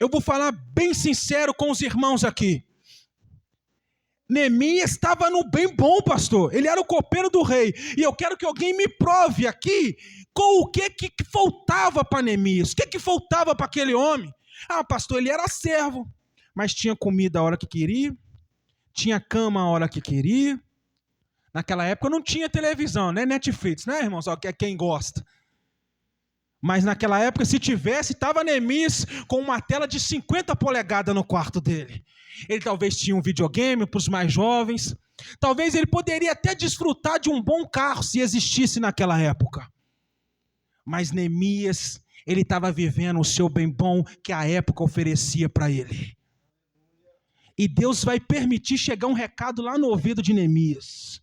Eu vou falar bem sincero com os irmãos aqui. Neemias estava no bem bom, pastor. Ele era o copeiro do rei. E eu quero que alguém me prove aqui com o que faltava para Neemias. O que faltava para aquele homem? Ah, pastor, ele era servo, mas tinha comida a hora que queria, tinha cama a hora que queria. Naquela época não tinha televisão, né? Netflix, né, irmão? Só que é quem gosta. Mas naquela época, se tivesse, estava Neemias com uma tela de 50 polegadas no quarto dele. Ele talvez tinha um videogame para os mais jovens. Talvez ele poderia até desfrutar de um bom carro, se existisse naquela época. Mas Neemias, ele estava vivendo o seu bem bom que a época oferecia para ele. E Deus vai permitir chegar um recado lá no ouvido de Neemias,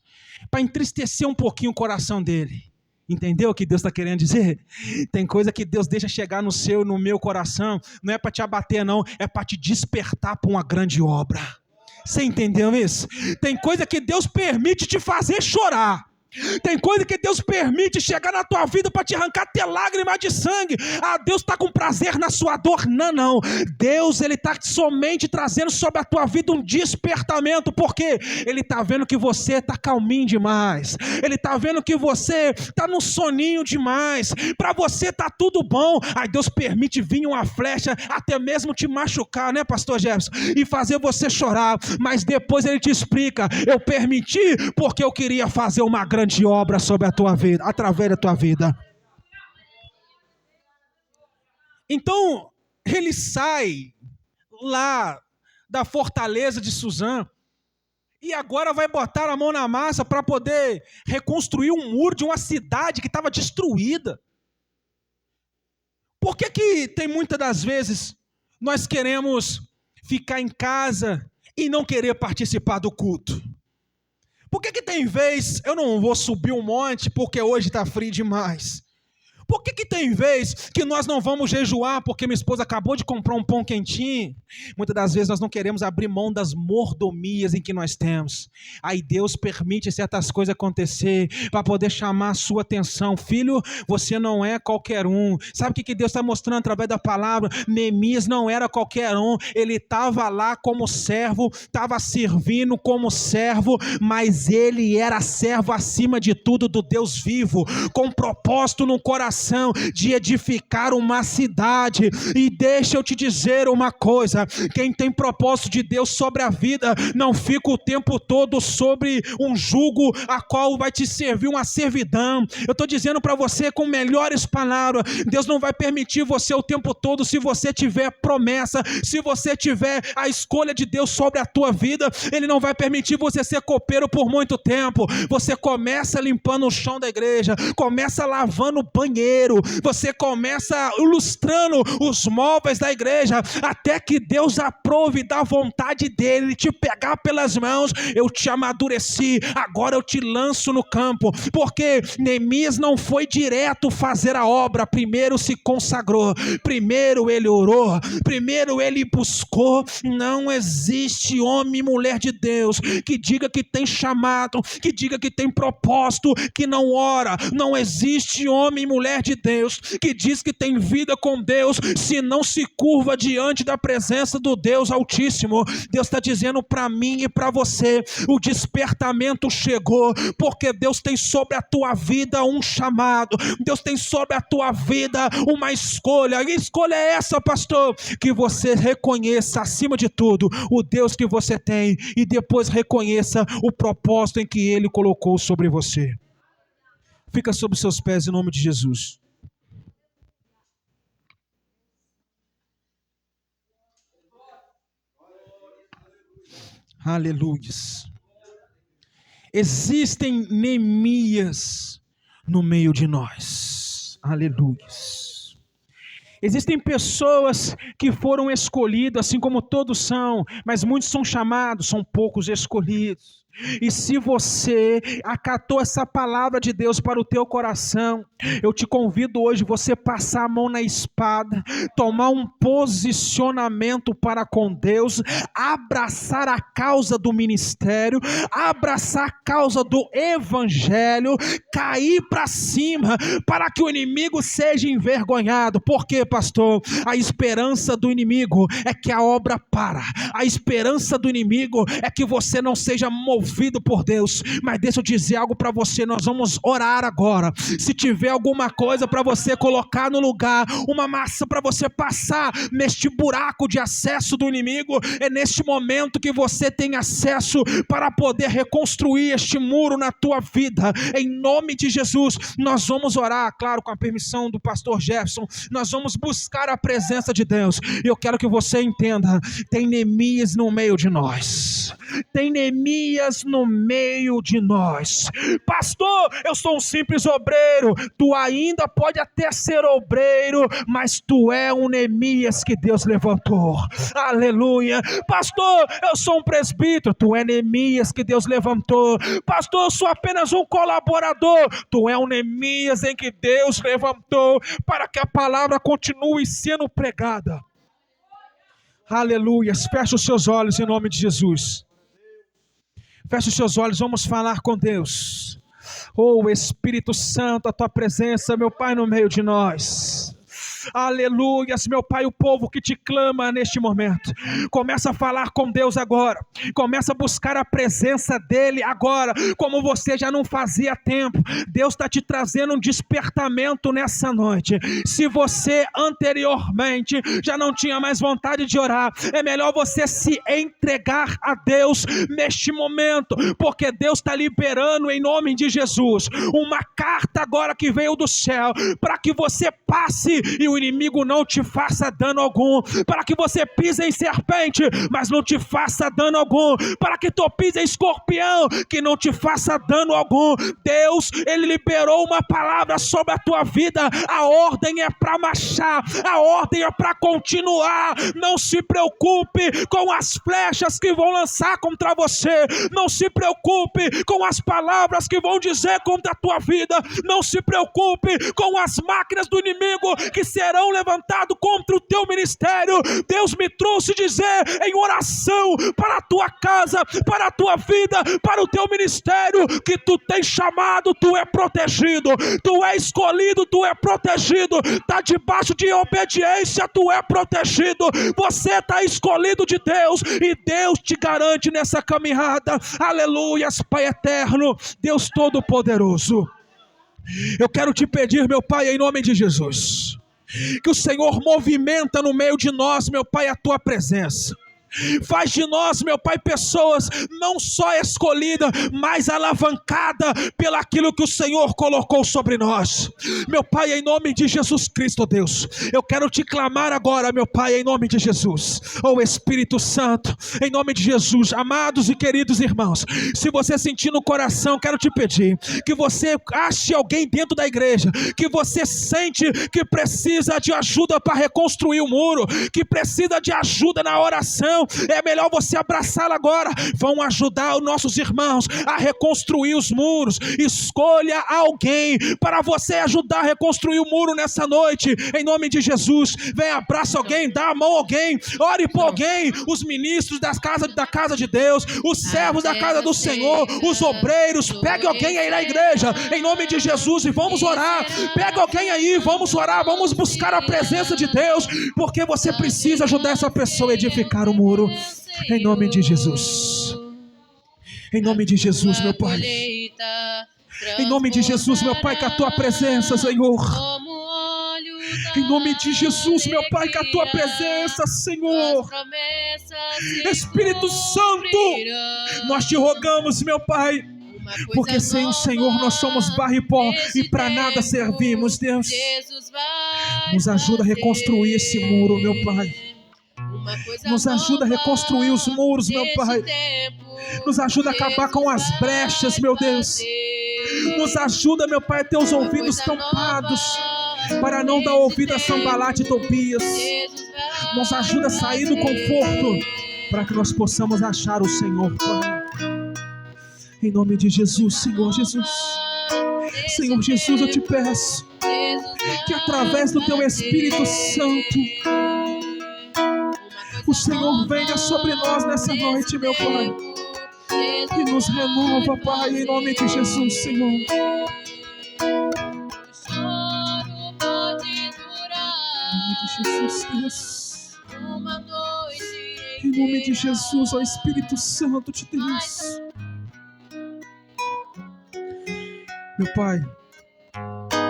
para entristecer um pouquinho o coração dele. Entendeu o que Deus está querendo dizer? Tem coisa que Deus deixa chegar no seu e no meu coração, não é para te abater não, é para te despertar para uma grande obra. Você entendeu isso? Tem coisa que Deus permite te fazer chorar. Tem coisa que Deus permite chegar na tua vida para te arrancar até lágrimas de sangue. Ah, Deus está com prazer na sua dor. Não. Deus, Ele está somente trazendo sobre a tua vida um despertamento. Porque Ele está vendo que você está calminho demais. Ele está vendo que você está num soninho demais. Para você está tudo bom. Aí Deus permite vir uma flecha, até mesmo te machucar, né, pastor Jefferson? E fazer você chorar. Mas depois Ele te explica: eu permiti porque eu queria fazer uma grande obra sobre a tua vida, através da tua vida. Então, ele sai lá da fortaleza de Suzã e agora vai botar a mão na massa para poder reconstruir um muro de uma cidade que estava destruída. Por que tem muitas das vezes nós queremos ficar em casa e não querer participar do culto? Por que tem vez eu não vou subir um monte porque hoje está frio demais? Por que tem vez que nós não vamos jejuar porque minha esposa acabou de comprar um pão quentinho? Muitas das vezes nós não queremos abrir mão das mordomias em que nós temos. Aí Deus permite certas coisas acontecer para poder chamar a sua atenção. Filho, você não é qualquer um. Sabe o que Deus está mostrando através da palavra? Neemias não era qualquer um. Ele estava lá como servo, estava servindo como servo, mas ele era servo acima de tudo do Deus vivo, com propósito no coração, coração de edificar uma cidade. E deixa eu te dizer uma coisa: quem tem propósito de Deus sobre a vida não fica o tempo todo sobre um jugo a qual vai te servir uma servidão. Eu estou dizendo para você com melhores palavras: Deus não vai permitir você o tempo todo. Se você tiver promessa, se você tiver a escolha de Deus sobre a tua vida, Ele não vai permitir você ser copeiro por muito tempo. Você começa limpando o chão da igreja, começa lavando o banheiro, você começa ilustrando os móveis da igreja, até que Deus aprove da vontade dele te pegar pelas mãos. Eu te amadureci, agora eu te lanço no campo. Porque Neemias não foi direto fazer a obra, primeiro se consagrou, primeiro ele orou, primeiro ele buscou. Não existe homem e mulher de Deus que diga que tem chamado, que diga que tem propósito, que não ora. Não existe homem e mulher de Deus que diz que tem vida com Deus, se não se curva diante da presença do Deus Altíssimo. Deus está dizendo para mim e para você: o despertamento chegou, porque Deus tem sobre a tua vida um chamado, Deus tem sobre a tua vida uma escolha. Que escolha é essa, pastor? Que você reconheça acima de tudo o Deus que você tem, e depois reconheça o propósito em que Ele colocou sobre você. Fica sobre os seus pés em nome de Jesus. Aleluias. Existem Neemias no meio de nós. Aleluias. Existem pessoas que foram escolhidas, assim como todos são, mas muitos são chamados, são poucos escolhidos. E se você acatou essa palavra de Deus para o teu coração, eu te convido hoje você passar a mão na espada, tomar um posicionamento para com Deus, abraçar a causa do ministério, abraçar a causa do evangelho, cair para cima para que o inimigo seja envergonhado. Por quê, pastor? A esperança do inimigo é que a obra para. A esperança do inimigo é que você não seja movido por Deus. Mas deixa eu dizer algo para você, nós vamos orar agora. Se tiver alguma coisa para você colocar no lugar, uma massa para você passar neste buraco de acesso do inimigo, é neste momento que você tem acesso para poder reconstruir este muro na tua vida. Em nome de Jesus, nós vamos orar, claro, com a permissão do pastor Jefferson, nós vamos buscar a presença de Deus. Eu quero que você entenda, tem Neemias no meio de nós. Tem Neemias no meio de nós. Pastor, eu sou um simples obreiro. Tu ainda pode até ser obreiro, mas tu é um Neemias que Deus levantou. Aleluia. Pastor, eu sou um presbítero. Tu é Neemias que Deus levantou. Pastor, eu sou apenas um colaborador. Tu é um Neemias em que Deus levantou para que a palavra continue sendo pregada. Aleluia. Feche os seus olhos em nome de Jesus. Feche os seus olhos, vamos falar com Deus. Oh, Espírito Santo, a tua presença, meu Pai, no meio de nós. Aleluias, meu Pai, o povo que te clama neste momento, começa a falar com Deus agora, começa a buscar a presença dEle agora, como você já não fazia há tempo. Deus está te trazendo um despertamento nessa noite. Se você anteriormente já não tinha mais vontade de orar, é melhor você se entregar a Deus neste momento, porque Deus está liberando em nome de Jesus uma carta agora que veio do céu, para que você passe e o inimigo não te faça dano algum, para que você pise em serpente, mas não te faça dano algum, para que tu pise em escorpião, que não te faça dano algum. Deus, Ele liberou uma palavra sobre a tua vida. A ordem é para marchar, a ordem é para continuar. Não se preocupe com as flechas que vão lançar contra você, não se preocupe com as palavras que vão dizer contra a tua vida, não se preocupe com as máquinas do inimigo que serão levantados contra o teu ministério. Deus me trouxe dizer em oração para a tua casa, para a tua vida, para o teu ministério, que tu tens chamado, tu é protegido, tu é escolhido, tu é protegido, está debaixo de obediência, tu é protegido, você está escolhido de Deus e Deus te garante nessa caminhada. Aleluias, Pai eterno, Deus Todo-Poderoso. Eu quero te pedir, meu Pai, em nome de Jesus, que o Senhor movimenta no meio de nós, meu Pai, a tua presença. Faz de nós, meu Pai, pessoas não só escolhidas, mas alavancadas pelaquilo que o Senhor colocou sobre nós. Meu Pai, em nome de Jesus Cristo, Deus, eu quero te clamar agora, meu Pai, em nome de Jesus, oh Espírito Santo, em nome de Jesus, amados e queridos irmãos, se você sentir no coração, quero te pedir que você ache alguém dentro da igreja, que você sente que precisa de ajuda para reconstruir o muro, que precisa de ajuda na oração. É melhor você abraçá-la agora. Vão ajudar os nossos irmãos a reconstruir os muros. Escolha alguém para você ajudar a reconstruir o muro nessa noite, em nome de Jesus. Vem, abraça alguém, dá a mão a alguém, ore por alguém. Os ministros da casa de Deus, os servos da casa do Senhor, os obreiros. Pegue alguém aí na igreja, em nome de Jesus, e vamos orar. Pega alguém aí, vamos orar, vamos buscar a presença de Deus, porque você precisa ajudar essa pessoa a edificar o muro. Em nome de Jesus. Em nome de Jesus, meu Pai. Em nome de Jesus, meu Pai, com a tua presença, Senhor. Em nome de Jesus, meu Pai, com a tua presença, Senhor. Espírito Santo, nós te rogamos, meu Pai, porque sem o Senhor nós somos barro e pó e para nada servimos, Deus. Nos ajuda a reconstruir esse muro, meu Pai. Nos ajuda a reconstruir os muros, meu Pai. Nos ajuda a acabar com as brechas, meu Deus. Nos ajuda, meu Pai, a ter os ouvidos tampados, para não dar ouvido a Sanbalat e Tobias. Nos ajuda a sair do conforto, para que nós possamos achar o Senhor, Pai. Em nome de Jesus, Senhor Jesus. Senhor Jesus, eu te peço que através do teu Espírito Santo, o Senhor venha sobre nós nessa noite, meu Pai, e nos renova, Pai, em nome de Jesus, Senhor. Em nome de Jesus, Deus. Em nome de Jesus, ó Espírito Santo de Deus. Meu Pai,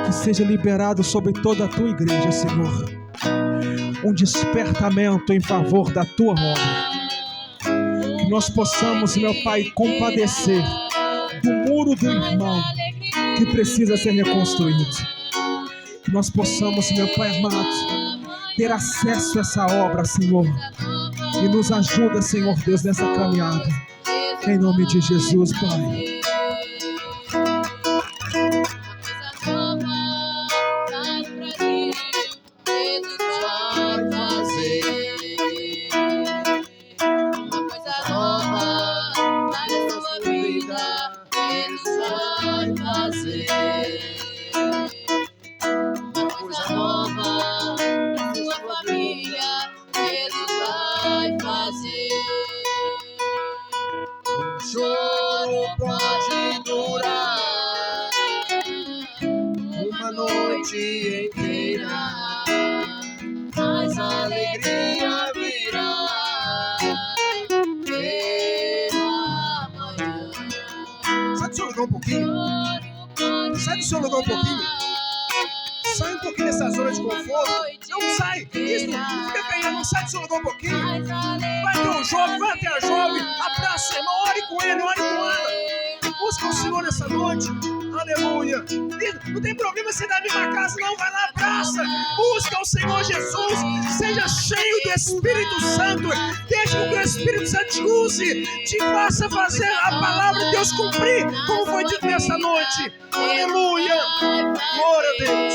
que seja liberado sobre toda a tua igreja, Senhor, um despertamento em favor da tua obra. Que nós possamos, meu Pai, compadecer do muro do irmão que precisa ser reconstruído. Que nós possamos, meu Pai amado, ter acesso a essa obra, Senhor. E nos ajuda, Senhor Deus, nessa caminhada. Em nome de Jesus, Pai. Sai do seu lugar um pouquinho. Sai um pouquinho dessa zona de conforto. Não sai. Isso, não fica caindo. Não sai do seu lugar um pouquinho. Vai ter um jovem, vai ter a jovem. Abraça, irmão. Ore com ele, ore com ela. Busca o Senhor nessa noite. Aleluia. Não tem problema você dar na casa, não. Vai lá, abraça. Busca o Senhor Jesus. Seja cheio do Espírito Santo. Deixa que o Espírito Santo te use. Te faça fazer a palavra de Deus cumprir, como foi dito nessa noite. Aleluia. Glória a Deus.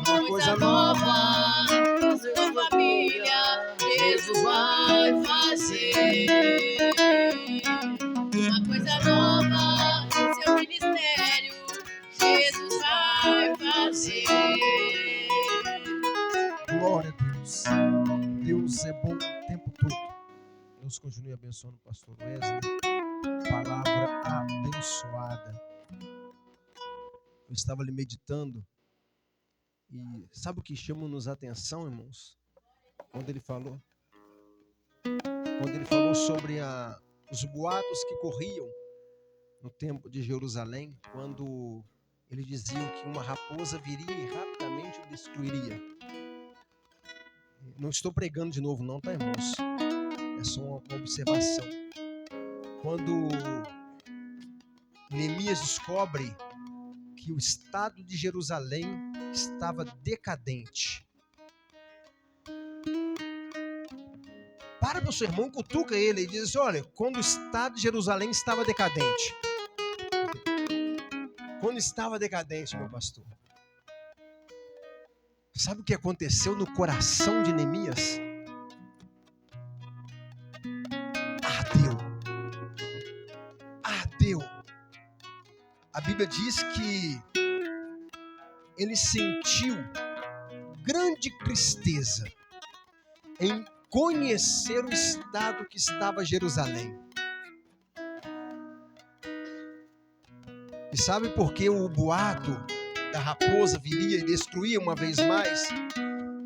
Uma coisa nova, sua família, Jesus vai fazer. Uma coisa nova, seu ministério, Jesus vai fazer. Glória a Deus. Deus é bom o tempo todo. Deus continue abençoando o pastor Wesley. Palavra abençoada. Eu estava ali meditando e sabe o que chama-nos a atenção, irmãos? Quando ele falou sobre os boatos que corriam no templo de Jerusalém, quando eles diziam que uma raposa viria e rapidamente o destruiria. Não estou pregando de novo não, tá, irmãos? É só uma observação. Quando Neemias descobre que o estado de Jerusalém estava decadente. Para o seu irmão, cutuca ele e diz assim, olha, quando o estado de Jerusalém estava decadente. Quando estava decadente, meu pastor. Sabe o que aconteceu no coração de Neemias? Ardeu. A Bíblia diz que ele sentiu grande tristeza em conhecer o estado que estava Jerusalém. E sabe por que o boato da raposa viria e destruía uma vez mais?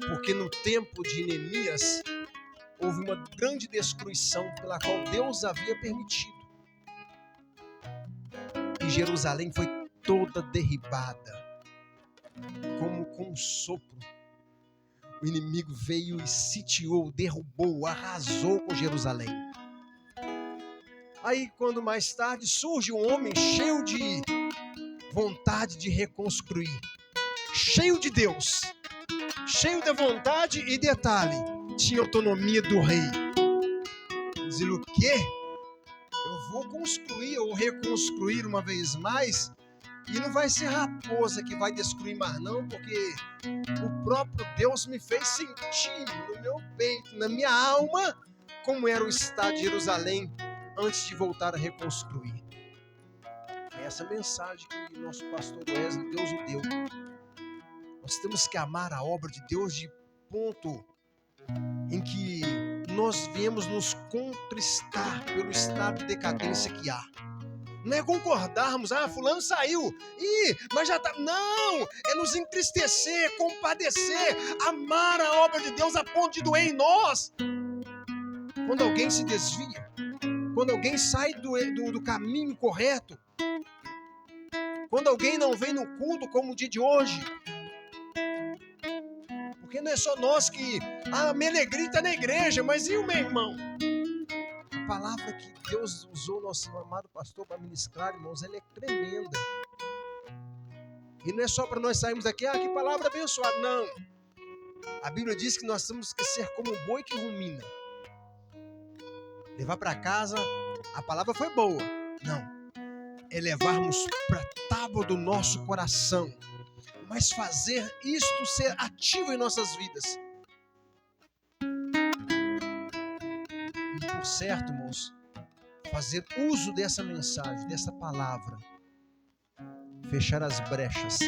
Porque no tempo de Neemias houve uma grande destruição pela qual Deus havia permitido. E Jerusalém foi toda derribada, como com um sopro. O inimigo veio e sitiou, derrubou, arrasou com Jerusalém. Aí, quando mais tarde surge um homem cheio de vontade de reconstruir, cheio de Deus, cheio da vontade e detalhe, tinha autonomia do rei. Dizia o quê? Eu vou construir ou reconstruir uma vez mais, e não vai ser raposa que vai destruir mais não, porque o próprio Deus me fez sentir no meu peito, na minha alma, como era o estado de Jerusalém antes de voltar a reconstruir. É essa mensagem que nosso pastor Wesley, Deus o deu. Nós temos que amar a obra de Deus de ponto em que nós viemos nos contristar pelo estado de decadência que há. Não é concordarmos, fulano saiu, mas já tá. Não, é nos entristecer, compadecer, amar a obra de Deus a ponto de doer em nós. Quando alguém se desvia, quando alguém sai do caminho correto, quando alguém não vem no culto como o dia de hoje, porque não é só nós que, a minha alegria está na igreja, mas e o meu irmão? A palavra que Deus usou nosso amado pastor para ministrar, irmãos, ela é tremenda. E não é só para nós sairmos daqui, que palavra abençoada, não. A Bíblia diz que nós temos que ser como um boi que rumina. Levar para casa, a palavra foi boa. Não. É levarmos para a tábua do nosso coração. Mas fazer isto ser ativo em nossas vidas. E por certo, irmãos, fazer uso dessa mensagem, dessa palavra. Fechar as brechas.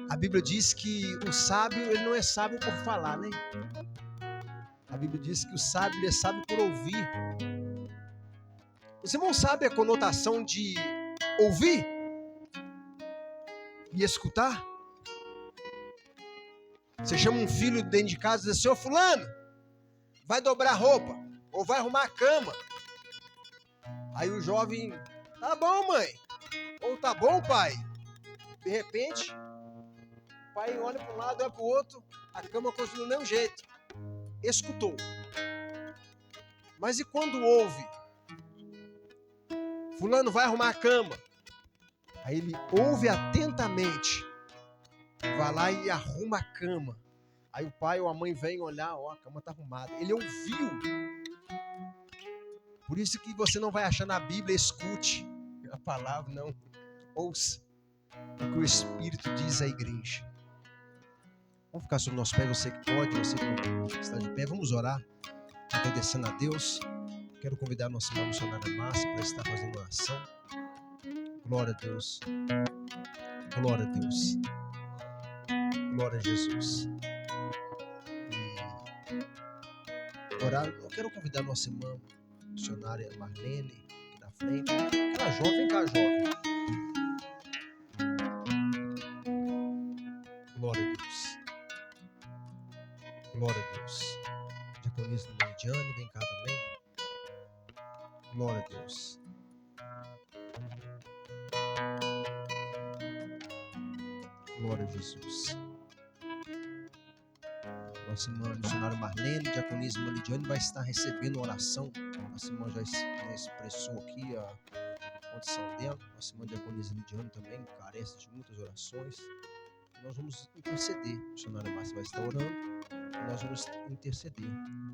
A Bíblia diz que o sábio, ele não é sábio por falar, né? A Bíblia diz que o sábio, ele é sábio por ouvir. Os irmãos sabem a conotação de ouvir e escutar? Você chama um filho dentro de casa e diz assim, ô fulano, vai dobrar roupa ou vai arrumar a cama. Aí o jovem, tá bom mãe, ou tá bom pai. De repente, o pai olha para um lado, olha para o outro, a cama continua do mesmo jeito. Escutou. Mas e quando ouve? Fulano vai arrumar a cama. Aí ele ouve atentamente. Vai lá e arruma a cama. Aí o pai ou a mãe vem olhar, a cama está arrumada. Ele ouviu. Por isso que você não vai achar na Bíblia, escute a palavra, não. Ouça o que o Espírito diz à igreja. Vamos ficar sobre o nosso pé, você que pode, você que está de pé. Vamos orar, agradecendo a Deus. Quero convidar a nossa irmã missionária Márcia para estar fazendo oração. Glória a Deus. Glória a Deus. Glória a Jesus. E orar, eu quero convidar a nossa irmã missionária Marlene aqui na frente. Aquela jovem, vem cá, jovem. Glória a Deus. Glória a Deus. Diaconisa Lidiane, vem cá também. Glória a Deus. Glória a Jesus. Nossa irmã missionária Marlene, diaconisa irmã Lidiane, vai estar recebendo oração. Nossa irmã já expressou aqui a condição dela. Nossa irmã diaconisa Lidiane também carece de muitas orações. Nós vamos interceder. A missionária Márcia vai estar orando e nós vamos interceder.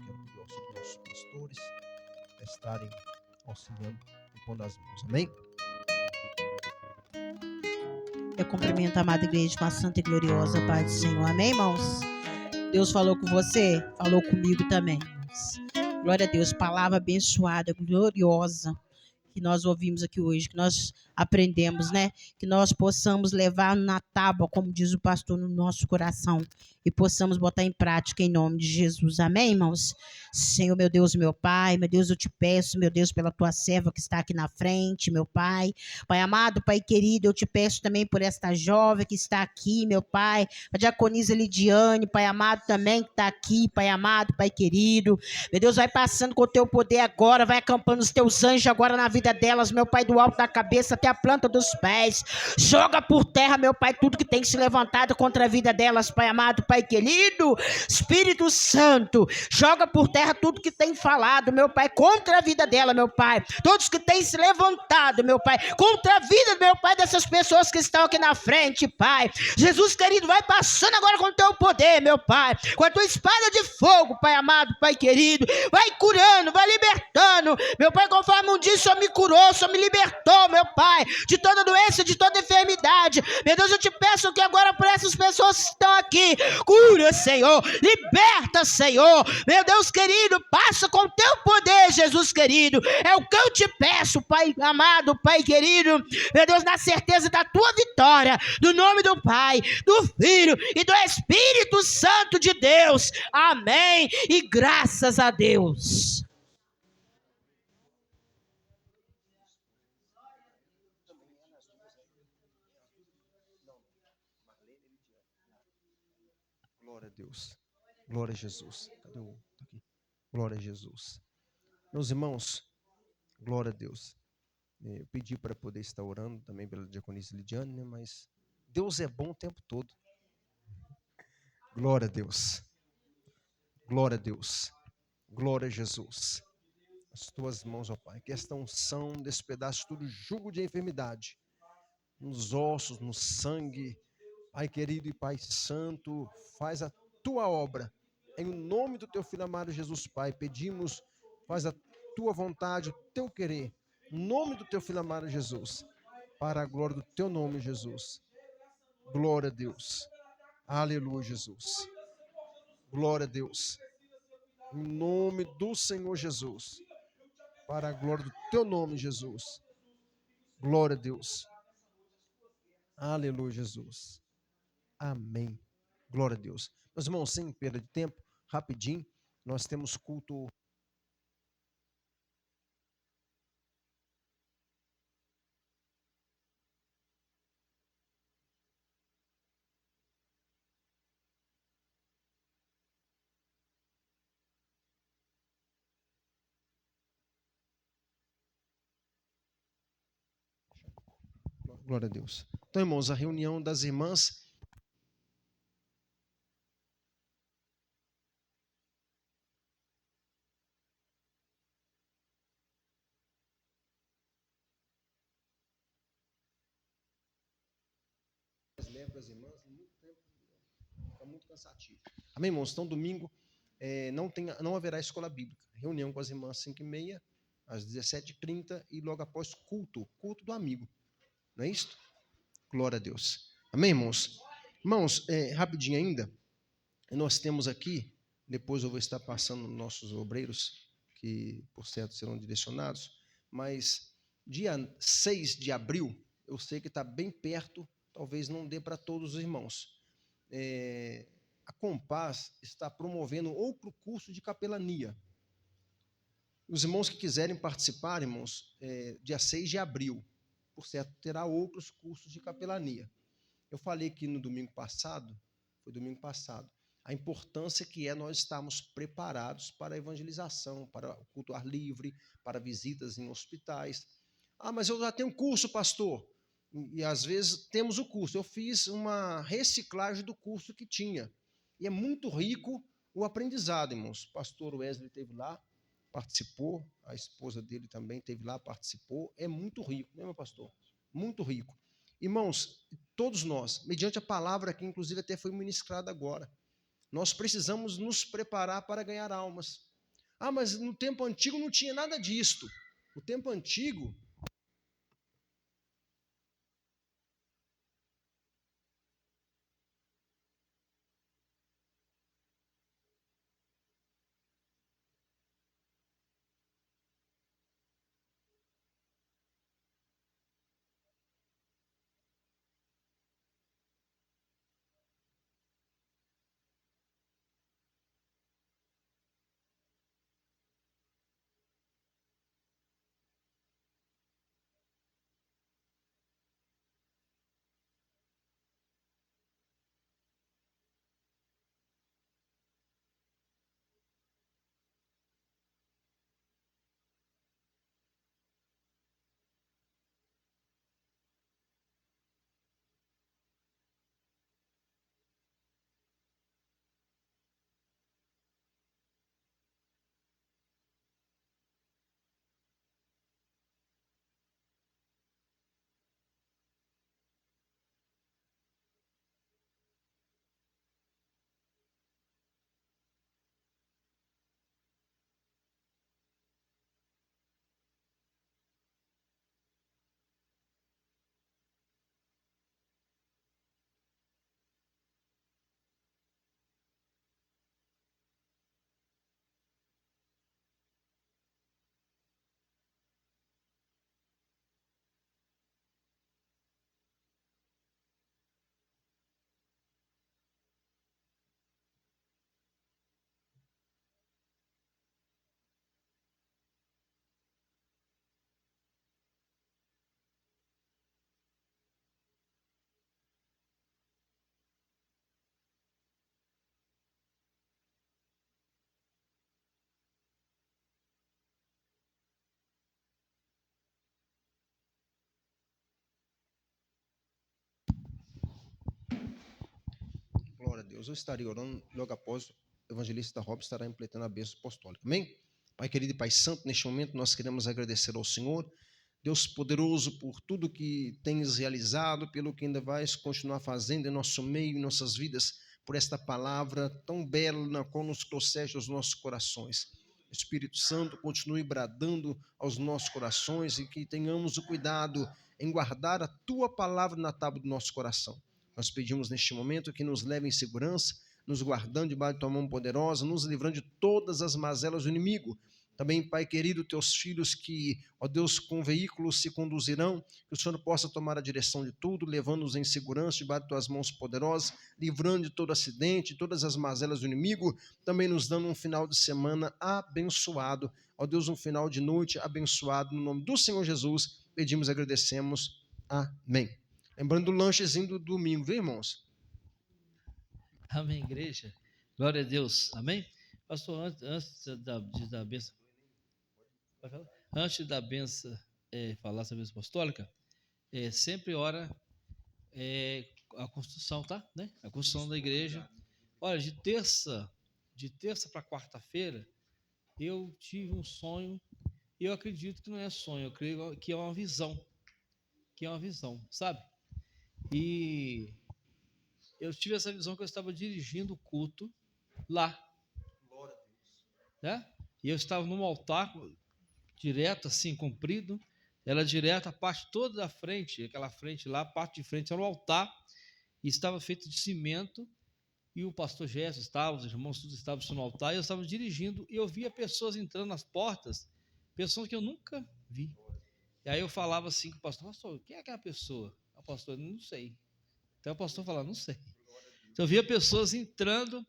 Quero pedir ao auxílio dos nossos pastores para estarem auxiliando, impondo as mãos. Amém? Eu cumprimento a amada igreja com a santa e gloriosa paz do Senhor. Amém, irmãos? Deus falou com você? Falou comigo também, irmãos. Glória a Deus. Palavra abençoada, gloriosa, que nós ouvimos aqui hoje, que nós aprendemos, né? Que nós possamos levar na tábua, como diz o pastor, no nosso coração, e possamos botar em prática em nome de Jesus. Amém, irmãos? Senhor, meu Deus, meu Pai, meu Deus, eu te peço, meu Deus, pela tua serva que está aqui na frente, meu Pai. Pai amado, Pai querido, eu te peço também por esta jovem que está aqui, meu Pai, a diaconisa Lidiane, Pai amado, também que está aqui, Pai amado, Pai querido. Meu Deus, vai passando com o teu poder agora, vai acampando os teus anjos agora na vida delas, meu Pai, do alto da cabeça até a planta dos pés. Joga por terra, meu Pai, tudo que tem se levantado contra a vida delas, Pai amado, Pai querido. Espírito Santo, joga por terra tudo que tem falado, meu Pai, contra a vida dela, meu Pai. Todos que têm se levantado, meu Pai, contra a vida, meu Pai, dessas pessoas que estão aqui na frente, Pai. Jesus querido, vai passando agora com o teu poder, meu Pai, com a tua espada de fogo, Pai amado, Pai querido. Vai curando, vai libertando, meu Pai, conforme um dia o Senhor me curou, o Senhor me libertou, meu Pai, de toda doença, de toda enfermidade. Meu Deus, eu te peço que agora por essas pessoas que estão aqui, cura, Senhor, liberta, Senhor, meu Deus querido, passa com teu poder, Jesus querido, é o que eu te peço, Pai amado, Pai querido, meu Deus, na certeza da tua vitória, do nome do Pai, do Filho e do Espírito Santo de Deus, amém, e graças a Deus. Glória a Deus. Glória a Jesus. Cadê o? Tá aqui. Glória a Jesus. Meus irmãos, glória a Deus. Eu pedi para poder estar orando também pela diaconisa Lidiane, né? Mas Deus é bom o tempo todo. Glória a Deus. Glória a Deus. Glória a Jesus. As tuas mãos, ó Pai, que esta unção despedace todo jugo de enfermidade, nos ossos, no sangue. Pai querido e Pai santo, faz a tua obra. Em nome do teu filho amado Jesus, Pai, pedimos, faz a tua vontade, o teu querer. Em nome do teu filho amado Jesus, para a glória do teu nome, Jesus. Glória a Deus. Aleluia, Jesus. Glória a Deus. Em nome do Senhor Jesus, para a glória do teu nome, Jesus. Glória a Deus. Aleluia, Jesus. Amém. Glória a Deus. Meus irmãos, sem perda de tempo, rapidinho, nós temos culto. Glória a Deus. Então, irmãos, a reunião das irmãs. Lembra as irmãs, muito tempo, fica muito cansativo. Amém, irmãos? Então, domingo não haverá escola bíblica. Reunião com as irmãs às 5h30, às 17h30 e logo após culto do amigo. Não é isso? Glória a Deus. Amém, irmãos? Irmãos, rapidinho ainda, nós temos aqui, depois eu vou estar passando nossos obreiros, que por certo serão direcionados, mas dia 6 de abril, eu sei que está bem perto, talvez não dê para todos os irmãos. A Compaz está promovendo outro curso de capelania. Os irmãos que quiserem participar, irmãos, dia 6 de abril, por certo, terá outros cursos de capelania. Eu falei que no domingo passado, a importância que é nós estarmos preparados para a evangelização, para o culto ao ar livre, para visitas em hospitais. Ah, mas eu já tenho curso, pastor. E às vezes temos o curso. Eu fiz uma reciclagem do curso que tinha. E é muito rico o aprendizado, irmãos. O pastor Wesley esteve lá, participou, a esposa dele também esteve lá, participou. É muito rico, né, meu pastor? Muito rico. Irmãos, todos nós, mediante a palavra que inclusive até foi ministrada agora, nós precisamos nos preparar para ganhar almas. Ah, mas no tempo antigo não tinha nada disto. No tempo antigo, glória a Deus, eu estarei orando logo após o evangelista Rob estará implementando a bênção apostólica. Amém? Pai querido e Pai santo, neste momento nós queremos agradecer ao Senhor, Deus poderoso, por tudo que tens realizado, pelo que ainda vais continuar fazendo em nosso meio, em nossas vidas, por esta palavra tão bela na qual nos trouxeste aos nossos corações. Espírito Santo, continue bradando aos nossos corações e que tenhamos o cuidado em guardar a Tua palavra na tábua do nosso coração. Nós pedimos neste momento que nos leve em segurança, nos guardando debaixo de Tua mão poderosa, nos livrando de todas as mazelas do inimigo. Também, Pai querido, Teus filhos que, ó Deus, com veículos se conduzirão, que o Senhor possa tomar a direção de tudo, levando-nos em segurança debaixo de Tuas mãos poderosas, livrando de todo acidente, todas as mazelas do inimigo, também nos dando um final de semana abençoado. Ó Deus, um final de noite abençoado, no nome do Senhor Jesus, pedimos e agradecemos. Amém. Lembrando do lanchezinho do domingo, viu, irmãos? Amém, igreja. Glória a Deus. Amém? Pastor, antes da bênção, antes da bênção, falar sobre a bênção apostólica, sempre ora a construção, tá? Né? A construção da igreja. Olha, de terça para quarta-feira, eu tive um sonho. Eu acredito que não é sonho, eu creio que é uma visão. Sabe? E eu tive essa visão que eu estava dirigindo o culto lá, né? E eu estava num altar direto, assim, comprido, era direto, a parte toda da frente, aquela frente lá, a parte de frente era um altar, e estava feito de cimento, e o pastor Gerson estava, os irmãos todos estavam no altar, e eu estava dirigindo, e eu via pessoas entrando nas portas, pessoas que eu nunca vi. E aí eu falava assim com o pastor, quem é aquela pessoa? O pastor, não sei. Então o pastor falava, não sei. Então eu via pessoas entrando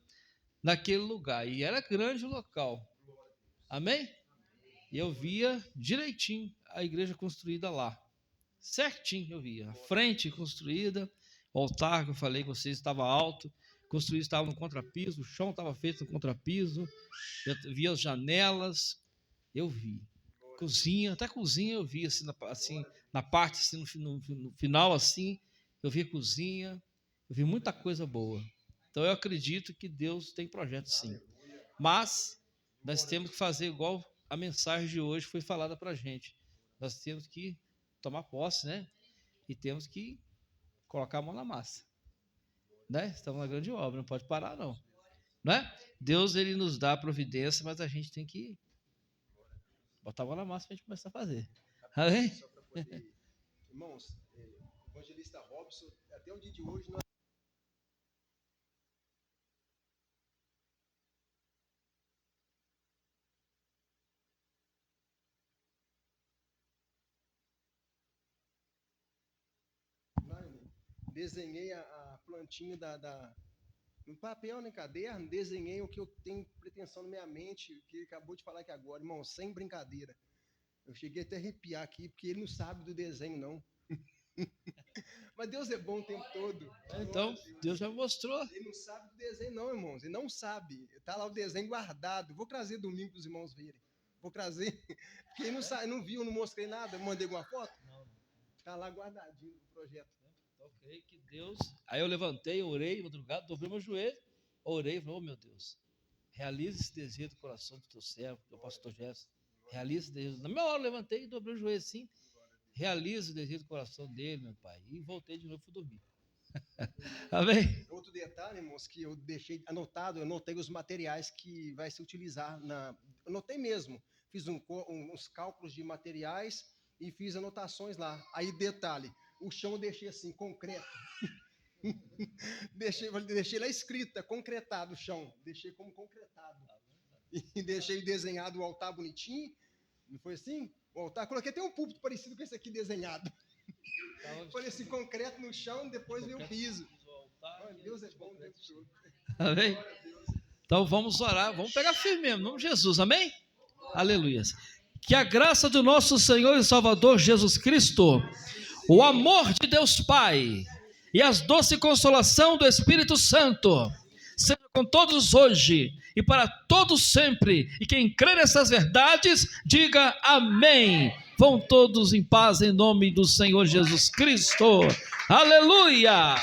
naquele lugar, e era grande o local. Amém? E eu via direitinho a igreja construída lá. Certinho eu via. A frente construída, o altar que eu falei com vocês estava alto, construído estava no contrapiso, o chão estava feito no contrapiso, eu via as janelas, eu vi. Cozinha, até cozinha eu vi assim Na parte, assim, no final, assim, eu vi cozinha, eu vi muita coisa boa. Então, eu acredito que Deus tem projeto, sim. Mas nós temos que fazer igual a mensagem de hoje foi falada para a gente. Nós temos que tomar posse, né? E temos que colocar a mão na massa. Né? Estamos na grande obra, não pode parar, não. Né? Deus, ele nos dá a providência, mas a gente tem que botar a mão na massa para a gente começar a fazer. Amém? Irmãos, evangelista Robson, até o dia de hoje, nós... desenhei a plantinha no papel, no caderno, desenhei o que eu tenho pretensão na minha mente, que ele acabou de falar aqui agora, irmão, sem brincadeira. Eu cheguei até a arrepiar aqui, porque ele não sabe do desenho, não. Mas Deus é bom o tempo todo. Então, Deus já mostrou. Ele não sabe do desenho, não, irmãos. Ele não sabe. Está lá o desenho guardado. Vou trazer domingo para os irmãos verem. Vou trazer. Porque ele não sabe, não viu, não mostrei nada. Mandei alguma foto? Não. Está lá guardadinho o projeto. Então, eu creio que Deus... Aí eu levantei, orei, madrugada, dobrei meu joelho, orei e falei, oh meu Deus, realize esse desejo do coração do teu servo, do pastor Gerson. Realize esse desejo. Na minha hora eu levantei e dobrei o joelho assim. Realize o desejo do coração dele, meu pai. E voltei de novo para dormir. Amém? Outro detalhe, irmãos, que eu deixei anotado, eu anotei os materiais que vai se utilizar eu anotei mesmo. Fiz uns cálculos de materiais e fiz anotações lá. Aí, detalhe, o chão eu deixei assim, concreto. deixei lá escrita, concretado o chão. Deixei como concretado. E deixei desenhado o altar bonitinho. Não foi assim? O altar, coloquei até um púlpito parecido com esse aqui desenhado. Foi assim, concreto no chão, depois veio o piso. Deus é bom, Deus é bom. Amém? Então vamos orar, vamos pegar firme mesmo, em nome de Jesus, amém? Aleluia. Que a graça do nosso Senhor e Salvador Jesus Cristo, o amor de Deus Pai e as doce consolação do Espírito Santo seja com todos hoje e para todos sempre. E quem crê nessas verdades, diga amém. Vão todos em paz em nome do Senhor Jesus Cristo. Aleluia!